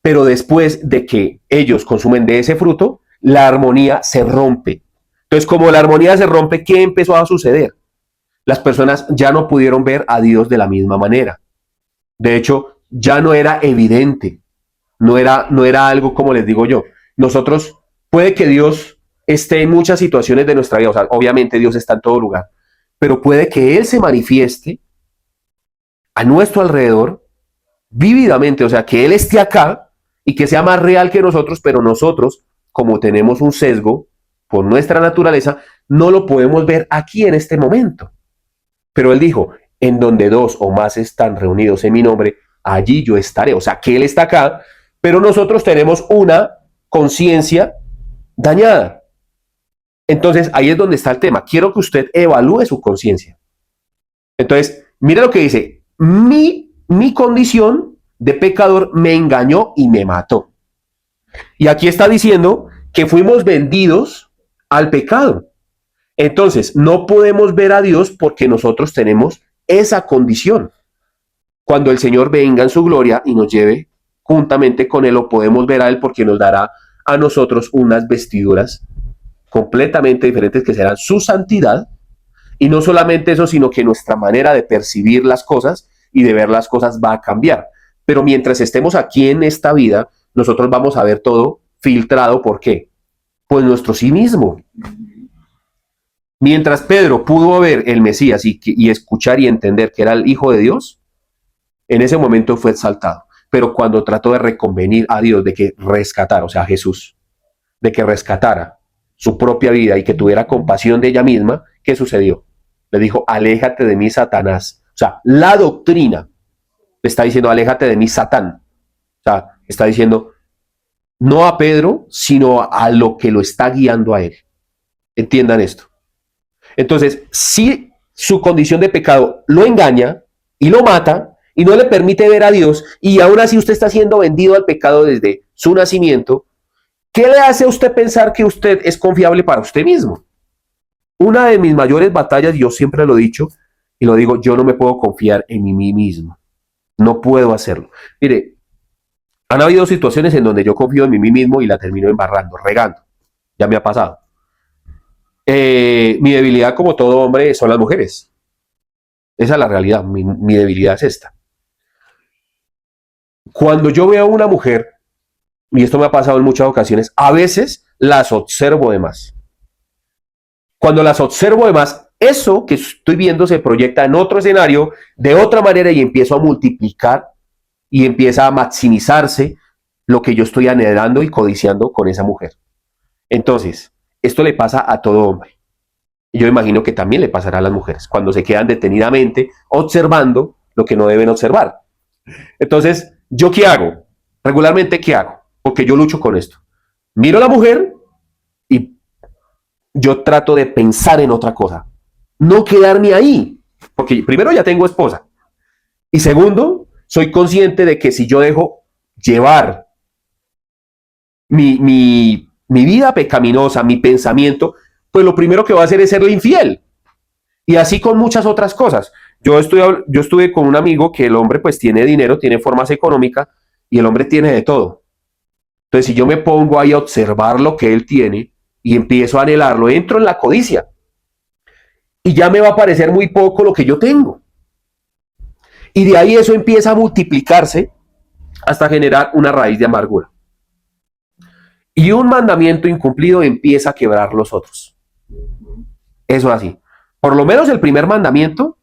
pero después de que ellos consumen de ese fruto, la armonía se rompe. Entonces, como la armonía se rompe, ¿qué empezó a suceder? Las personas ya no pudieron ver a Dios de la misma manera. De hecho, ya no era evidente, no era algo como les digo yo. Nosotros, puede que Dios esté en muchas situaciones de nuestra vida, o sea, obviamente Dios está en todo lugar, pero puede que Él se manifieste a nuestro alrededor vívidamente, o sea, que Él esté acá y que sea más real que nosotros, pero nosotros, como tenemos un sesgo por nuestra naturaleza, no lo podemos ver aquí en este momento. Pero Él dijo, en donde dos o más están reunidos en mi nombre, allí yo estaré. O sea, que Él está acá, pero nosotros tenemos una conciencia dañada. Entonces, ahí es donde está el tema. Quiero que usted evalúe su conciencia. Entonces, mire lo que dice. Mi condición de pecador me engañó y me mató. Y aquí está diciendo que fuimos vendidos al pecado. Entonces, no podemos ver a Dios porque nosotros tenemos esa condición. Cuando el Señor venga en su gloria y nos lleve juntamente con Él, lo podemos ver a Él porque nos dará a nosotros unas vestiduras completamente diferentes que serán su santidad. Y no solamente eso, sino que nuestra manera de percibir las cosas y de ver las cosas va a cambiar. Pero mientras estemos aquí en esta vida, nosotros vamos a ver todo filtrado. ¿Por qué? Pues nuestro sí mismo. Mientras Pedro pudo ver el Mesías y escuchar y entender que era el Hijo de Dios, en ese momento fue exaltado. Pero cuando trató de reconvenir a Dios de que rescatara, o sea, a Jesús, de que rescatara su propia vida y que tuviera compasión de ella misma, ¿qué sucedió? Le dijo, aléjate de mí, Satanás. O sea, la doctrina le está diciendo, aléjate de mí, Satán. O sea, está diciendo, no a Pedro, sino a lo que lo está guiando a él. Entiendan esto. Entonces, si su condición de pecado lo engaña y lo mata y no le permite ver a Dios, y aún así usted está siendo vendido al pecado desde su nacimiento, ¿qué le hace a usted pensar que usted es confiable para usted mismo? Una de mis mayores batallas, yo siempre lo he dicho y lo digo, yo no me puedo confiar en mí mismo. No puedo hacerlo. Mire, han habido situaciones en donde yo confío en mí mismo y la termino embarrando, regando. Ya me ha pasado. Mi debilidad, como todo hombre, son las mujeres. Esa es la realidad. Mi debilidad es esta. Cuando yo veo a una mujer, y esto me ha pasado en muchas ocasiones, a veces las observo de más. Cuando las observo de más, eso que estoy viendo se proyecta en otro escenario de otra manera y empiezo a multiplicar y empieza a maximizarse lo que yo estoy anhelando y codiciando con esa mujer. Entonces, esto le pasa a todo hombre. Y yo imagino que también le pasará a las mujeres cuando se quedan detenidamente observando lo que no deben observar. Entonces, ¿yo qué hago? Regularmente, ¿qué hago? Porque yo lucho con esto. Miro a la mujer y yo trato de pensar en otra cosa. No quedarme ahí. Porque primero ya tengo esposa. Y segundo, soy consciente de que si yo dejo llevar mi vida pecaminosa, mi pensamiento, pues lo primero que va a hacer es serle infiel. Y así con muchas otras cosas. Yo estuve con un amigo que el hombre pues tiene dinero, tiene formas económicas y el hombre tiene de todo. Entonces si yo me pongo ahí a observar lo que él tiene y empiezo a anhelarlo, entro en la codicia. Y ya me va a parecer muy poco lo que yo tengo. Y de ahí eso empieza a multiplicarse hasta generar una raíz de amargura. Y un mandamiento incumplido empieza a quebrar los otros. Eso es así. Por lo menos el primer mandamiento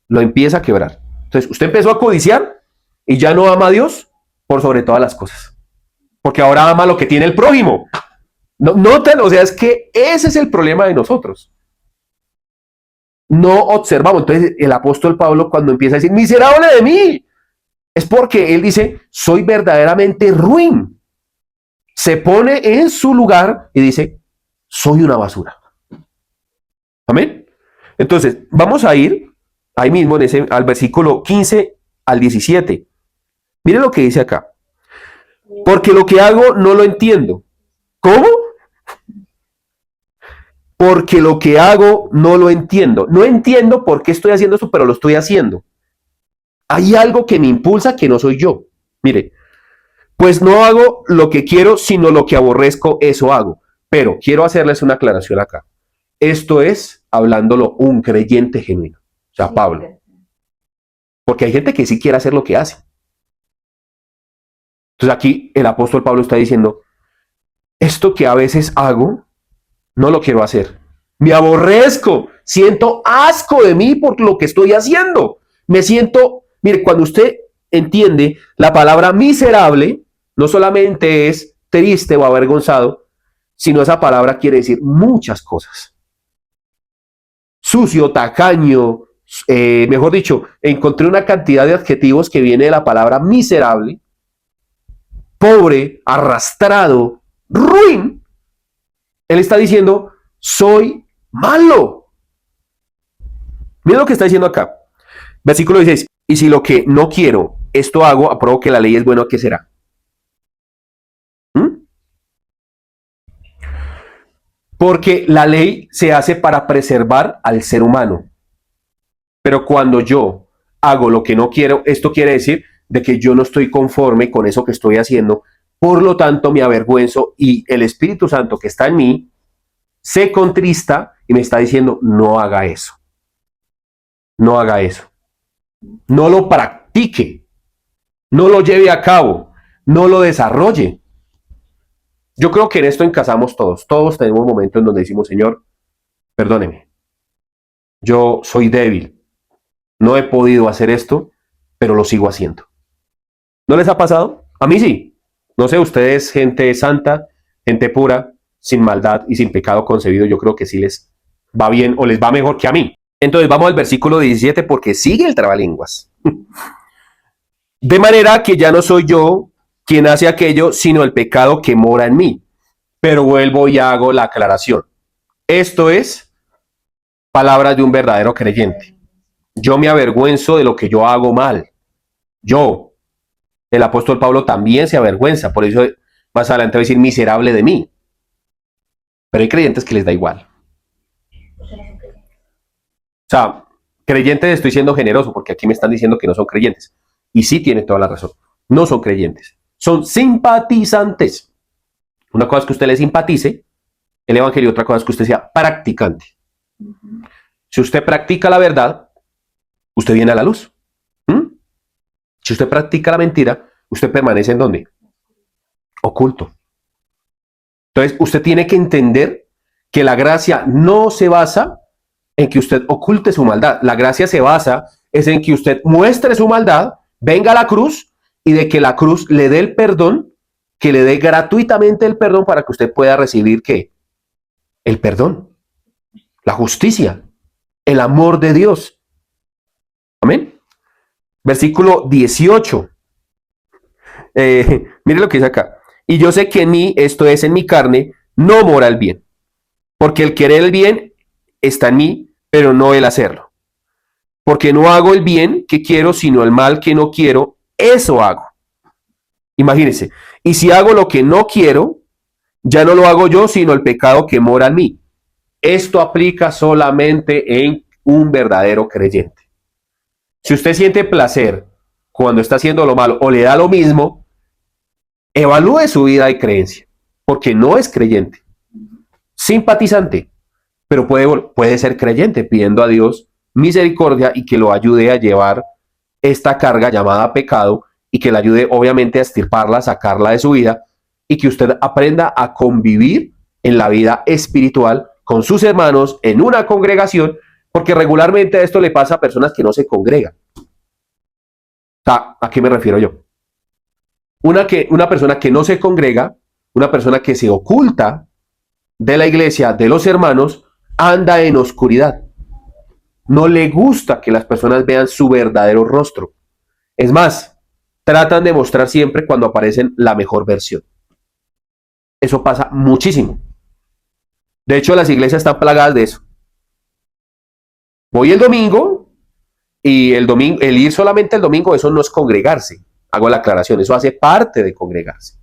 lo empieza a quebrar. Entonces, usted empezó a codiciar y ya no ama a Dios por sobre todas las cosas. Porque ahora ama lo que tiene el prójimo. Noten, o sea, es que ese es el problema de nosotros. No observamos. Entonces, el apóstol Pablo, cuando empieza a decir, miserable de mí, es porque él dice, soy verdaderamente ruin. Se pone en su lugar y dice, soy una basura. Amén. Entonces, vamos a ir ahí mismo al versículo 15 al 17. Miren lo que dice acá. Porque lo que hago no lo entiendo. ¿Cómo? Porque lo que hago no lo entiendo. No entiendo por qué estoy haciendo esto, pero lo estoy haciendo. Hay algo que me impulsa que no soy yo. Mire, pues no hago lo que quiero, sino lo que aborrezco, eso hago. Pero quiero hacerles una aclaración acá. Esto es hablándolo un creyente genuino. O sea, Pablo. Porque hay gente que sí quiere hacer lo que hace. Entonces aquí el apóstol Pablo está diciendo, esto que a veces hago, no lo quiero hacer. Me aborrezco, siento asco de mí por lo que estoy haciendo. Me siento, mire, cuando usted entiende la palabra miserable, no solamente es triste o avergonzado, sino esa palabra quiere decir muchas cosas. Sucio, tacaño, mejor dicho, encontré una cantidad de adjetivos que viene de la palabra miserable, pobre, arrastrado, ruin. Él está diciendo, soy malo. Mira lo que está diciendo acá. Versículo 16. Y si lo que no quiero, esto hago, apruebo que la ley es buena, ¿qué será? Porque la ley se hace para preservar al ser humano. Pero cuando yo hago lo que no quiero, esto quiere decir de que yo no estoy conforme con eso que estoy haciendo. Por lo tanto, me avergüenzo y el Espíritu Santo que está en mí se contrista y me está diciendo, no haga eso. No haga eso. No lo practique. No lo lleve a cabo. No lo desarrolle. Yo creo que en esto encasamos todos. Todos tenemos momentos en donde decimos, Señor, perdóneme. Yo soy débil. No he podido hacer esto, pero lo sigo haciendo. ¿No les ha pasado? A mí sí. No sé, ustedes, gente santa, gente pura, sin maldad y sin pecado concebido, yo creo que sí les va bien o les va mejor que a mí. Entonces vamos al versículo 17 porque sigue el trabalenguas. De manera que ya no soy yo quien hace aquello, sino el pecado que mora en mí. Pero vuelvo y hago la aclaración. Esto es palabras de un verdadero creyente. Yo me avergüenzo de lo que yo hago mal. Yo, el apóstol Pablo también se avergüenza, por eso más adelante va a decir miserable de mí. Pero hay creyentes que les da igual. O sea, creyentes estoy siendo generoso porque aquí me están diciendo que no son creyentes. Y sí tienen toda la razón. No son creyentes. Son simpatizantes. Una cosa es que usted le simpatice el evangelio, otra cosa es que usted sea practicante. Si usted practica la verdad, usted viene a la luz. Si usted practica la mentira, usted permanece ¿en dónde? Oculto. Entonces, usted tiene que entender que la gracia no se basa en que usted oculte su maldad. La gracia se basa es en que usted muestre su maldad, venga a la cruz y de que la cruz le dé el perdón, que le dé gratuitamente el perdón para que usted pueda recibir ¿qué? El perdón, la justicia, el amor de Dios. Amén. Versículo 18. Mire lo que dice acá. Y yo sé que en mí, esto es en mi carne, no mora el bien. Porque el querer el bien está en mí, pero no el hacerlo. Porque no hago el bien que quiero, sino el mal que no quiero, eso hago. Imagínense. Y si hago lo que no quiero, ya no lo hago yo, sino el pecado que mora en mí. Esto aplica solamente en un verdadero creyente. Si usted siente placer cuando está haciendo lo malo o le da lo mismo, evalúe su vida de creencia, porque no es creyente. Simpatizante, pero puede ser creyente pidiendo a Dios misericordia y que lo ayude a llevar esta carga llamada pecado y que le ayude obviamente a extirparla, a sacarla de su vida y que usted aprenda a convivir en la vida espiritual con sus hermanos en una congregación, porque regularmente esto le pasa a personas que no se congregan. ¿A qué me refiero yo? Una persona que no se congrega, una persona que se oculta de la iglesia, de los hermanos, anda en oscuridad. No le gusta que las personas vean su verdadero rostro. Es más, tratan de mostrar siempre cuando aparecen la mejor versión. Eso pasa muchísimo. De hecho, las iglesias están plagadas de eso. Voy el domingo y el ir solamente el domingo, eso no es congregarse. Hago la aclaración, eso hace parte de congregarse.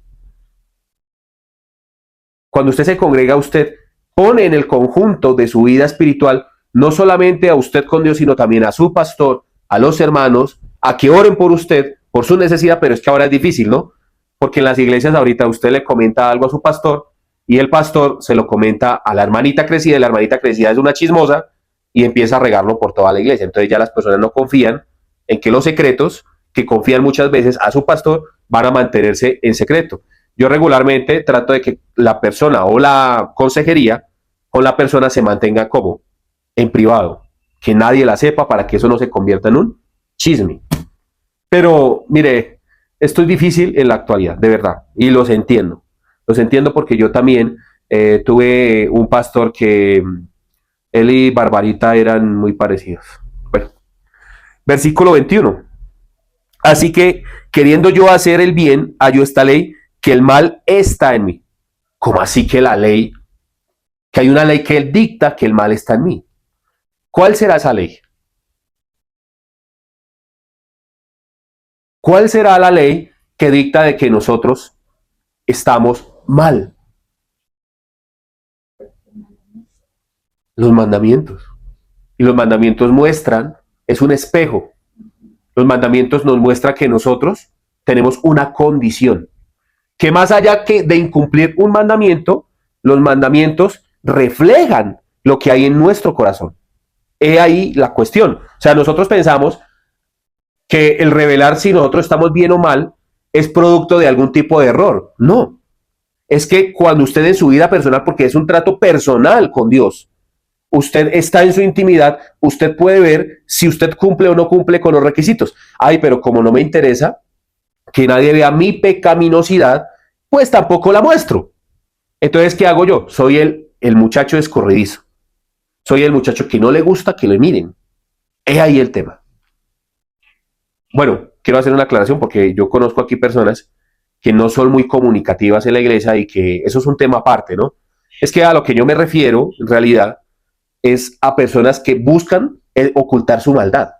Cuando usted se congrega, usted pone en el conjunto de su vida espiritual no solamente a usted con Dios, sino también a su pastor, a los hermanos, a que oren por usted, por su necesidad, pero es que ahora es difícil, ¿no? Porque en las iglesias ahorita usted le comenta algo a su pastor y el pastor se lo comenta a la hermanita crecida, y la hermanita crecida es una chismosa y empieza a regarlo por toda la iglesia. Entonces ya las personas no confían en que los secretos, que confían muchas veces a su pastor, van a mantenerse en secreto. Yo regularmente trato de que la persona o la consejería con la persona se mantenga como en privado, que nadie la sepa para que eso no se convierta en un chisme. Pero mire, esto es difícil en la actualidad, de verdad, y los entiendo. Los entiendo porque yo también tuve un pastor que él y Barbarita eran muy parecidos. Bueno, versículo 21. Así que, queriendo yo hacer el bien, hallo esta ley, que el mal está en mí. ¿Cómo así que la ley? Que hay una ley que él dicta que el mal está en mí. ¿Cuál será esa ley? ¿Cuál será la ley que dicta de que nosotros estamos mal? Los mandamientos. Y los mandamientos muestran, es un espejo. Los mandamientos nos muestran que nosotros tenemos una condición. Que más allá que de incumplir un mandamiento, los mandamientos reflejan lo que hay en nuestro corazón. He ahí la cuestión. O sea, nosotros pensamos que el revelar si nosotros estamos bien o mal es producto de algún tipo de error. No. Es que cuando usted en su vida personal, porque es un trato personal con Dios, usted está en su intimidad, usted puede ver si usted cumple o no cumple con los requisitos. Ay, pero como no me interesa que nadie vea mi pecaminosidad, pues tampoco la muestro. Entonces, ¿qué hago yo? Soy el muchacho escurridizo. Soy el muchacho que no le gusta que le miren. Es ahí el tema. Bueno, quiero hacer una aclaración porque yo conozco aquí personas que no son muy comunicativas en la iglesia y que eso es un tema aparte, ¿no? Es que a lo que yo me refiero, en realidad, es a personas que buscan ocultar su maldad,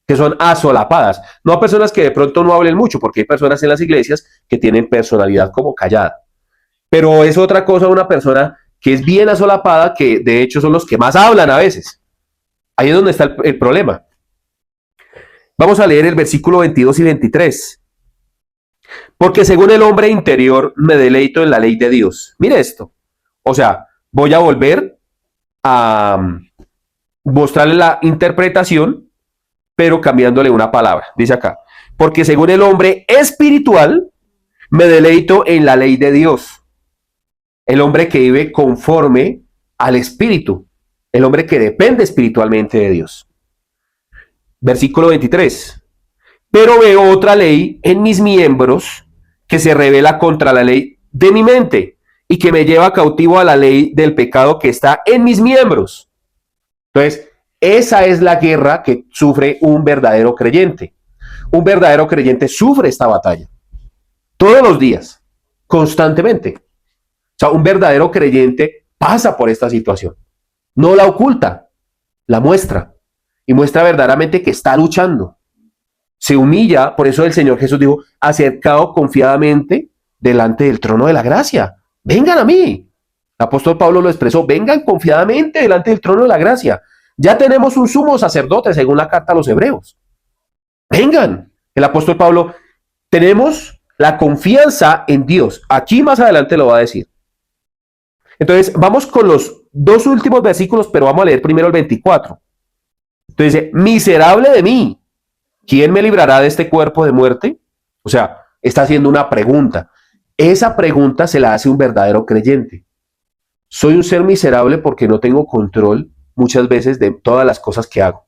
que son asolapadas, no a personas que de pronto no hablen mucho, porque hay personas en las iglesias que tienen personalidad como callada. Pero es otra cosa una persona que es bien asolapada, que de hecho son los que más hablan a veces. Ahí es donde está el problema. Vamos a leer el versículo 22 y 23. Porque según el hombre interior me deleito en la ley de Dios. Mire esto. O sea, voy a volver a mostrarle la interpretación, pero cambiándole una palabra. Dice acá, porque según el hombre espiritual me deleito en la ley de Dios. El hombre que vive conforme al espíritu. El hombre que depende espiritualmente de Dios. Versículo 23. Pero veo otra ley en mis miembros que se revela contra la ley de mi mente y que me lleva cautivo a la ley del pecado que está en mis miembros. Entonces, esa es la guerra que sufre un verdadero creyente. Un verdadero creyente sufre esta batalla todos los días, constantemente. O sea, un verdadero creyente pasa por esta situación. No la oculta, la muestra. Y muestra verdaderamente que está luchando. Se humilla, por eso el Señor Jesús dijo, acercado confiadamente delante del trono de la gracia. Vengan a mí. El apóstol Pablo lo expresó, vengan confiadamente delante del trono de la gracia. Ya tenemos un sumo sacerdote según la carta a los hebreos. Vengan. El apóstol Pablo, tenemos la confianza en Dios. Aquí más adelante lo va a decir. Entonces, vamos con los dos últimos versículos, pero vamos a leer primero el 24. Entonces dice, miserable de mí, ¿quién me librará de este cuerpo de muerte? O sea, está haciendo una pregunta. Esa pregunta se la hace un verdadero creyente. Soy un ser miserable porque no tengo control muchas veces de todas las cosas que hago.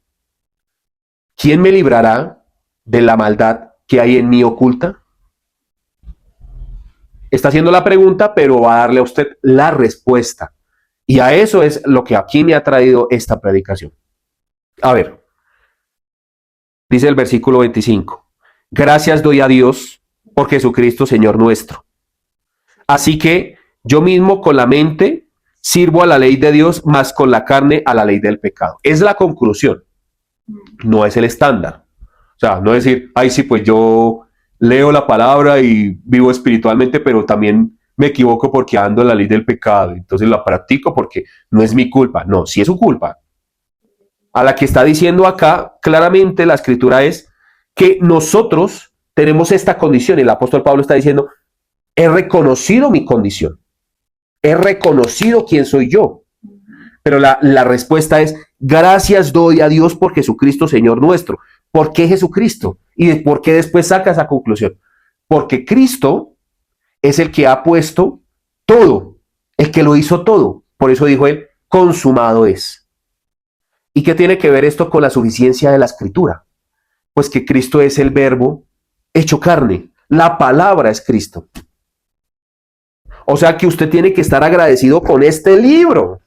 ¿Quién me librará de la maldad que hay en mí oculta? está haciendo la pregunta, pero va a darle a usted la respuesta. Y a eso es lo que aquí me ha traído esta predicación. A ver, dice el versículo 25. Gracias doy a Dios por Jesucristo, Señor nuestro. Así que yo mismo con la mente sirvo a la ley de Dios, más con la carne a la ley del pecado. Es la conclusión, no es el estándar. O sea, no decir, ay, sí, pues yo leo la palabra y vivo espiritualmente, pero también me equivoco porque ando en la ley del pecado. Entonces la practico porque no es mi culpa. No, sí es su culpa. A la que está diciendo acá, claramente la escritura es que nosotros tenemos esta condición. El apóstol Pablo está diciendo, he reconocido mi condición. He reconocido quién soy yo. Pero la respuesta es, gracias doy a Dios por Jesucristo, Señor nuestro. ¿Por qué Jesucristo? ¿Y por qué después saca esa conclusión? Porque Cristo es el que ha puesto todo, el que lo hizo todo. Por eso dijo él, consumado es. ¿Y qué tiene que ver esto con la suficiencia de la Escritura? Pues que Cristo es el verbo hecho carne. La palabra es Cristo. O sea que usted tiene que estar agradecido con este libro,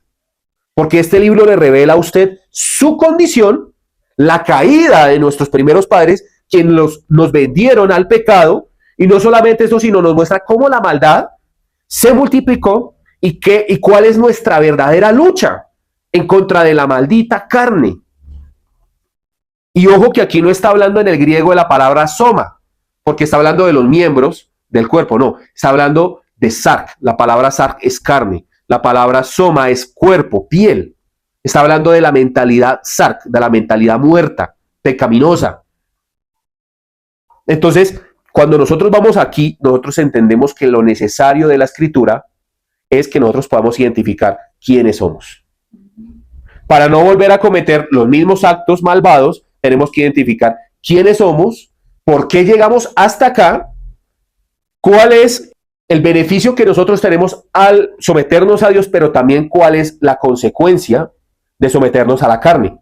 porque este libro le revela a usted su condición, la caída de nuestros primeros padres, quienes nos vendieron al pecado, y no solamente eso, sino nos muestra cómo la maldad se multiplicó y cuál es nuestra verdadera lucha en contra de la maldita carne. Y ojo que aquí no está hablando en el griego de la palabra soma, porque está hablando de los miembros del cuerpo, no, está hablando de sarc. La palabra sarc es carne, la palabra soma es cuerpo, piel. Está hablando de la mentalidad sarc, de la mentalidad muerta, pecaminosa. Entonces, cuando nosotros vamos aquí, nosotros entendemos que lo necesario de la escritura es que nosotros podamos identificar quiénes somos. Para no volver a cometer los mismos actos malvados, tenemos que identificar quiénes somos, por qué llegamos hasta acá, cuál es el beneficio que nosotros tenemos al someternos a Dios, pero también cuál es la consecuencia de someternos a la carne.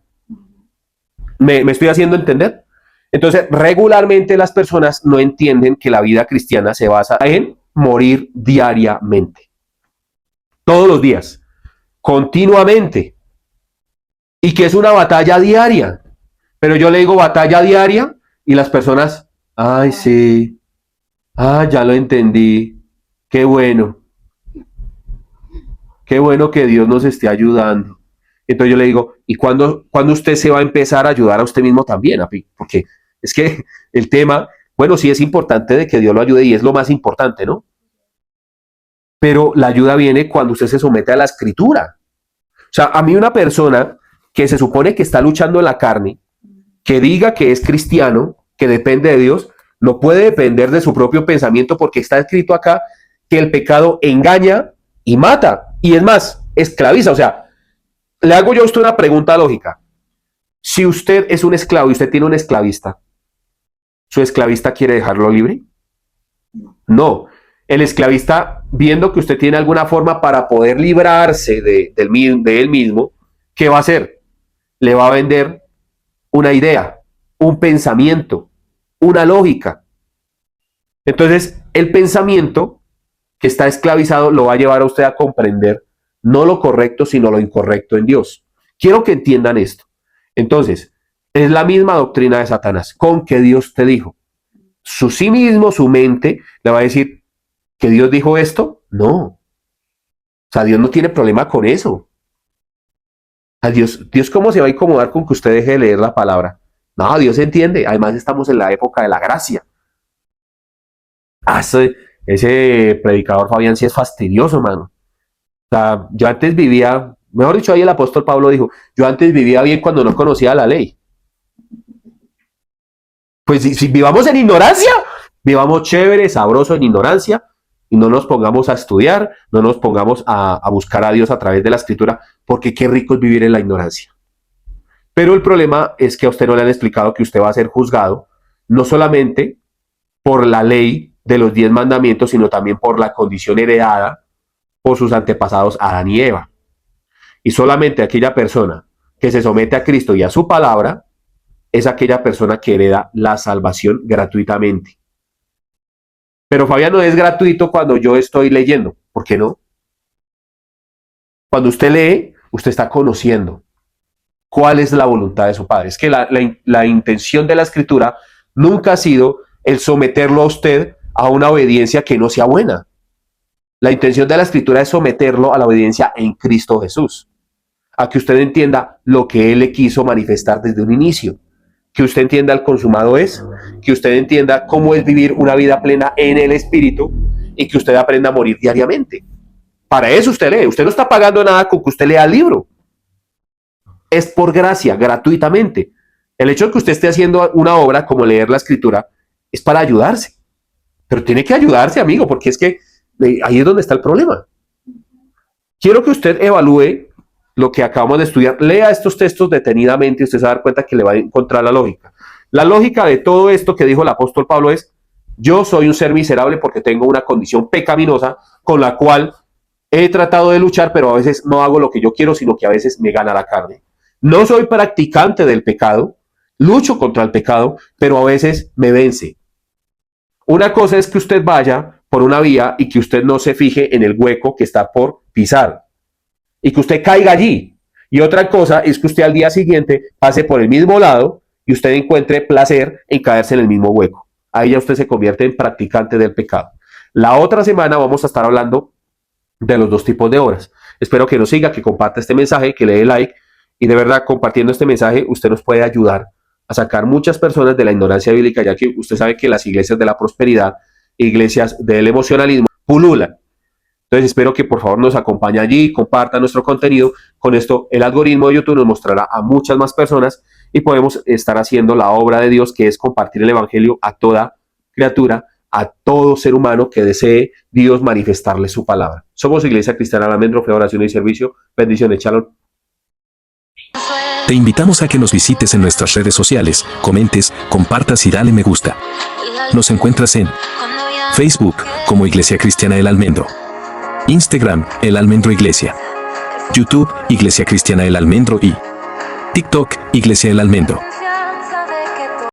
¿Me estoy haciendo entender? Entonces, regularmente las personas no entienden que la vida cristiana se basa en morir diariamente. Todos los días, continuamente. Y que es una batalla diaria. Pero yo le digo batalla diaria y las personas, ay, sí, ya lo entendí. Qué bueno que Dios nos esté ayudando. Entonces yo le digo, ¿y cuándo usted se va a empezar a ayudar a usted mismo también? Porque es que el tema, bueno, sí es importante de que Dios lo ayude y es lo más importante, ¿no? Pero la ayuda viene cuando usted se somete a la escritura. O sea, a mí una persona que se supone que está luchando en la carne, que diga que es cristiano, que depende de Dios, no puede depender de su propio pensamiento porque está escrito acá que el pecado engaña y mata. Y es más, esclaviza. O sea, le hago yo a usted una pregunta lógica. Si usted es un esclavo y usted tiene un esclavista, ¿su esclavista quiere dejarlo libre? No. El esclavista, viendo que usted tiene alguna forma para poder librarse de él mismo, ¿qué va a hacer? Le va a vender una idea, un pensamiento, una lógica. Entonces, el pensamiento que está esclavizado lo va a llevar a usted a comprender no lo correcto, sino lo incorrecto en Dios. Quiero que entiendan esto. Entonces, es la misma doctrina de Satanás. ¿Con qué Dios te dijo? Su sí mismo, su mente, le va a decir que Dios dijo esto. No. O sea, Dios no tiene problema con eso. A Dios ¿cómo se va a incomodar con que usted deje de leer la palabra? No, Dios entiende. Además, estamos en la época de la gracia. Ese predicador Fabián sí es fastidioso, mano. O sea, yo antes vivía, mejor dicho, ahí el apóstol Pablo dijo, yo antes vivía bien cuando no conocía la ley. Pues si vivamos en ignorancia, vivamos chévere, sabroso en ignorancia, y no nos pongamos a estudiar, no nos pongamos a buscar a Dios a través de la escritura, porque qué rico es vivir en la ignorancia. Pero el problema es que a usted no le han explicado que usted va a ser juzgado, no solamente por la ley de los 10 mandamientos, sino también por la condición heredada por sus antepasados Adán y Eva. Y solamente aquella persona que se somete a Cristo y a su palabra es aquella persona que hereda la salvación gratuitamente. Pero Fabián, no es gratuito cuando yo estoy leyendo. ¿Por qué no? Cuando usted lee, usted está conociendo cuál es la voluntad de su Padre. Es que la intención de la Escritura nunca ha sido el someterlo a usted a una obediencia que no sea buena. La intención de la Escritura es someterlo a la obediencia en Cristo Jesús, a que usted entienda lo que Él le quiso manifestar desde un inicio, que usted entienda el consumado es, que usted entienda cómo es vivir una vida plena en el Espíritu y que usted aprenda a morir diariamente. Para eso usted lee. Usted no está pagando nada con que usted lea el libro. Es por gracia, gratuitamente. El hecho de que usted esté haciendo una obra como leer la Escritura es para ayudarse. Pero tiene que ayudarse, amigo, porque es que ahí es donde está el problema. Quiero que usted evalúe lo que acabamos de estudiar. Lea estos textos detenidamente y usted se va a dar cuenta que le va a encontrar la lógica. La lógica de todo esto que dijo el apóstol Pablo es: yo soy un ser miserable porque tengo una condición pecaminosa con la cual he tratado de luchar, pero a veces no hago lo que yo quiero, sino que a veces me gana la carne. No soy practicante del pecado, lucho contra el pecado, pero a veces me vence. Una cosa es que usted vaya por una vía y que usted no se fije en el hueco que está por pisar y que usted caiga allí. Y otra cosa es que usted al día siguiente pase por el mismo lado y usted encuentre placer en caerse en el mismo hueco. Ahí ya usted se convierte en practicante del pecado. La otra semana vamos a estar hablando de los dos tipos de obras. Espero que nos siga, que comparta este mensaje, que le dé like, y de verdad, compartiendo este mensaje, usted nos puede ayudar a sacar muchas personas de la ignorancia bíblica, ya que usted sabe que las iglesias de la prosperidad, iglesias del emocionalismo, pululan. Entonces espero que por favor nos acompañe allí, comparta nuestro contenido. Con esto el algoritmo de YouTube nos mostrará a muchas más personas y podemos estar haciendo la obra de Dios, que es compartir el evangelio a toda criatura, a todo ser humano que desee Dios manifestarle su palabra. Somos Iglesia Cristiana El Almendro, Fe, Oración y Servicio. Bendiciones, shalom. Te invitamos a que nos visites en nuestras redes sociales, comentes, compartas y dale me gusta. Nos encuentras en Facebook como Iglesia Cristiana El Almendro, Instagram El Almendro Iglesia, YouTube Iglesia Cristiana El Almendro y TikTok Iglesia El Almendro.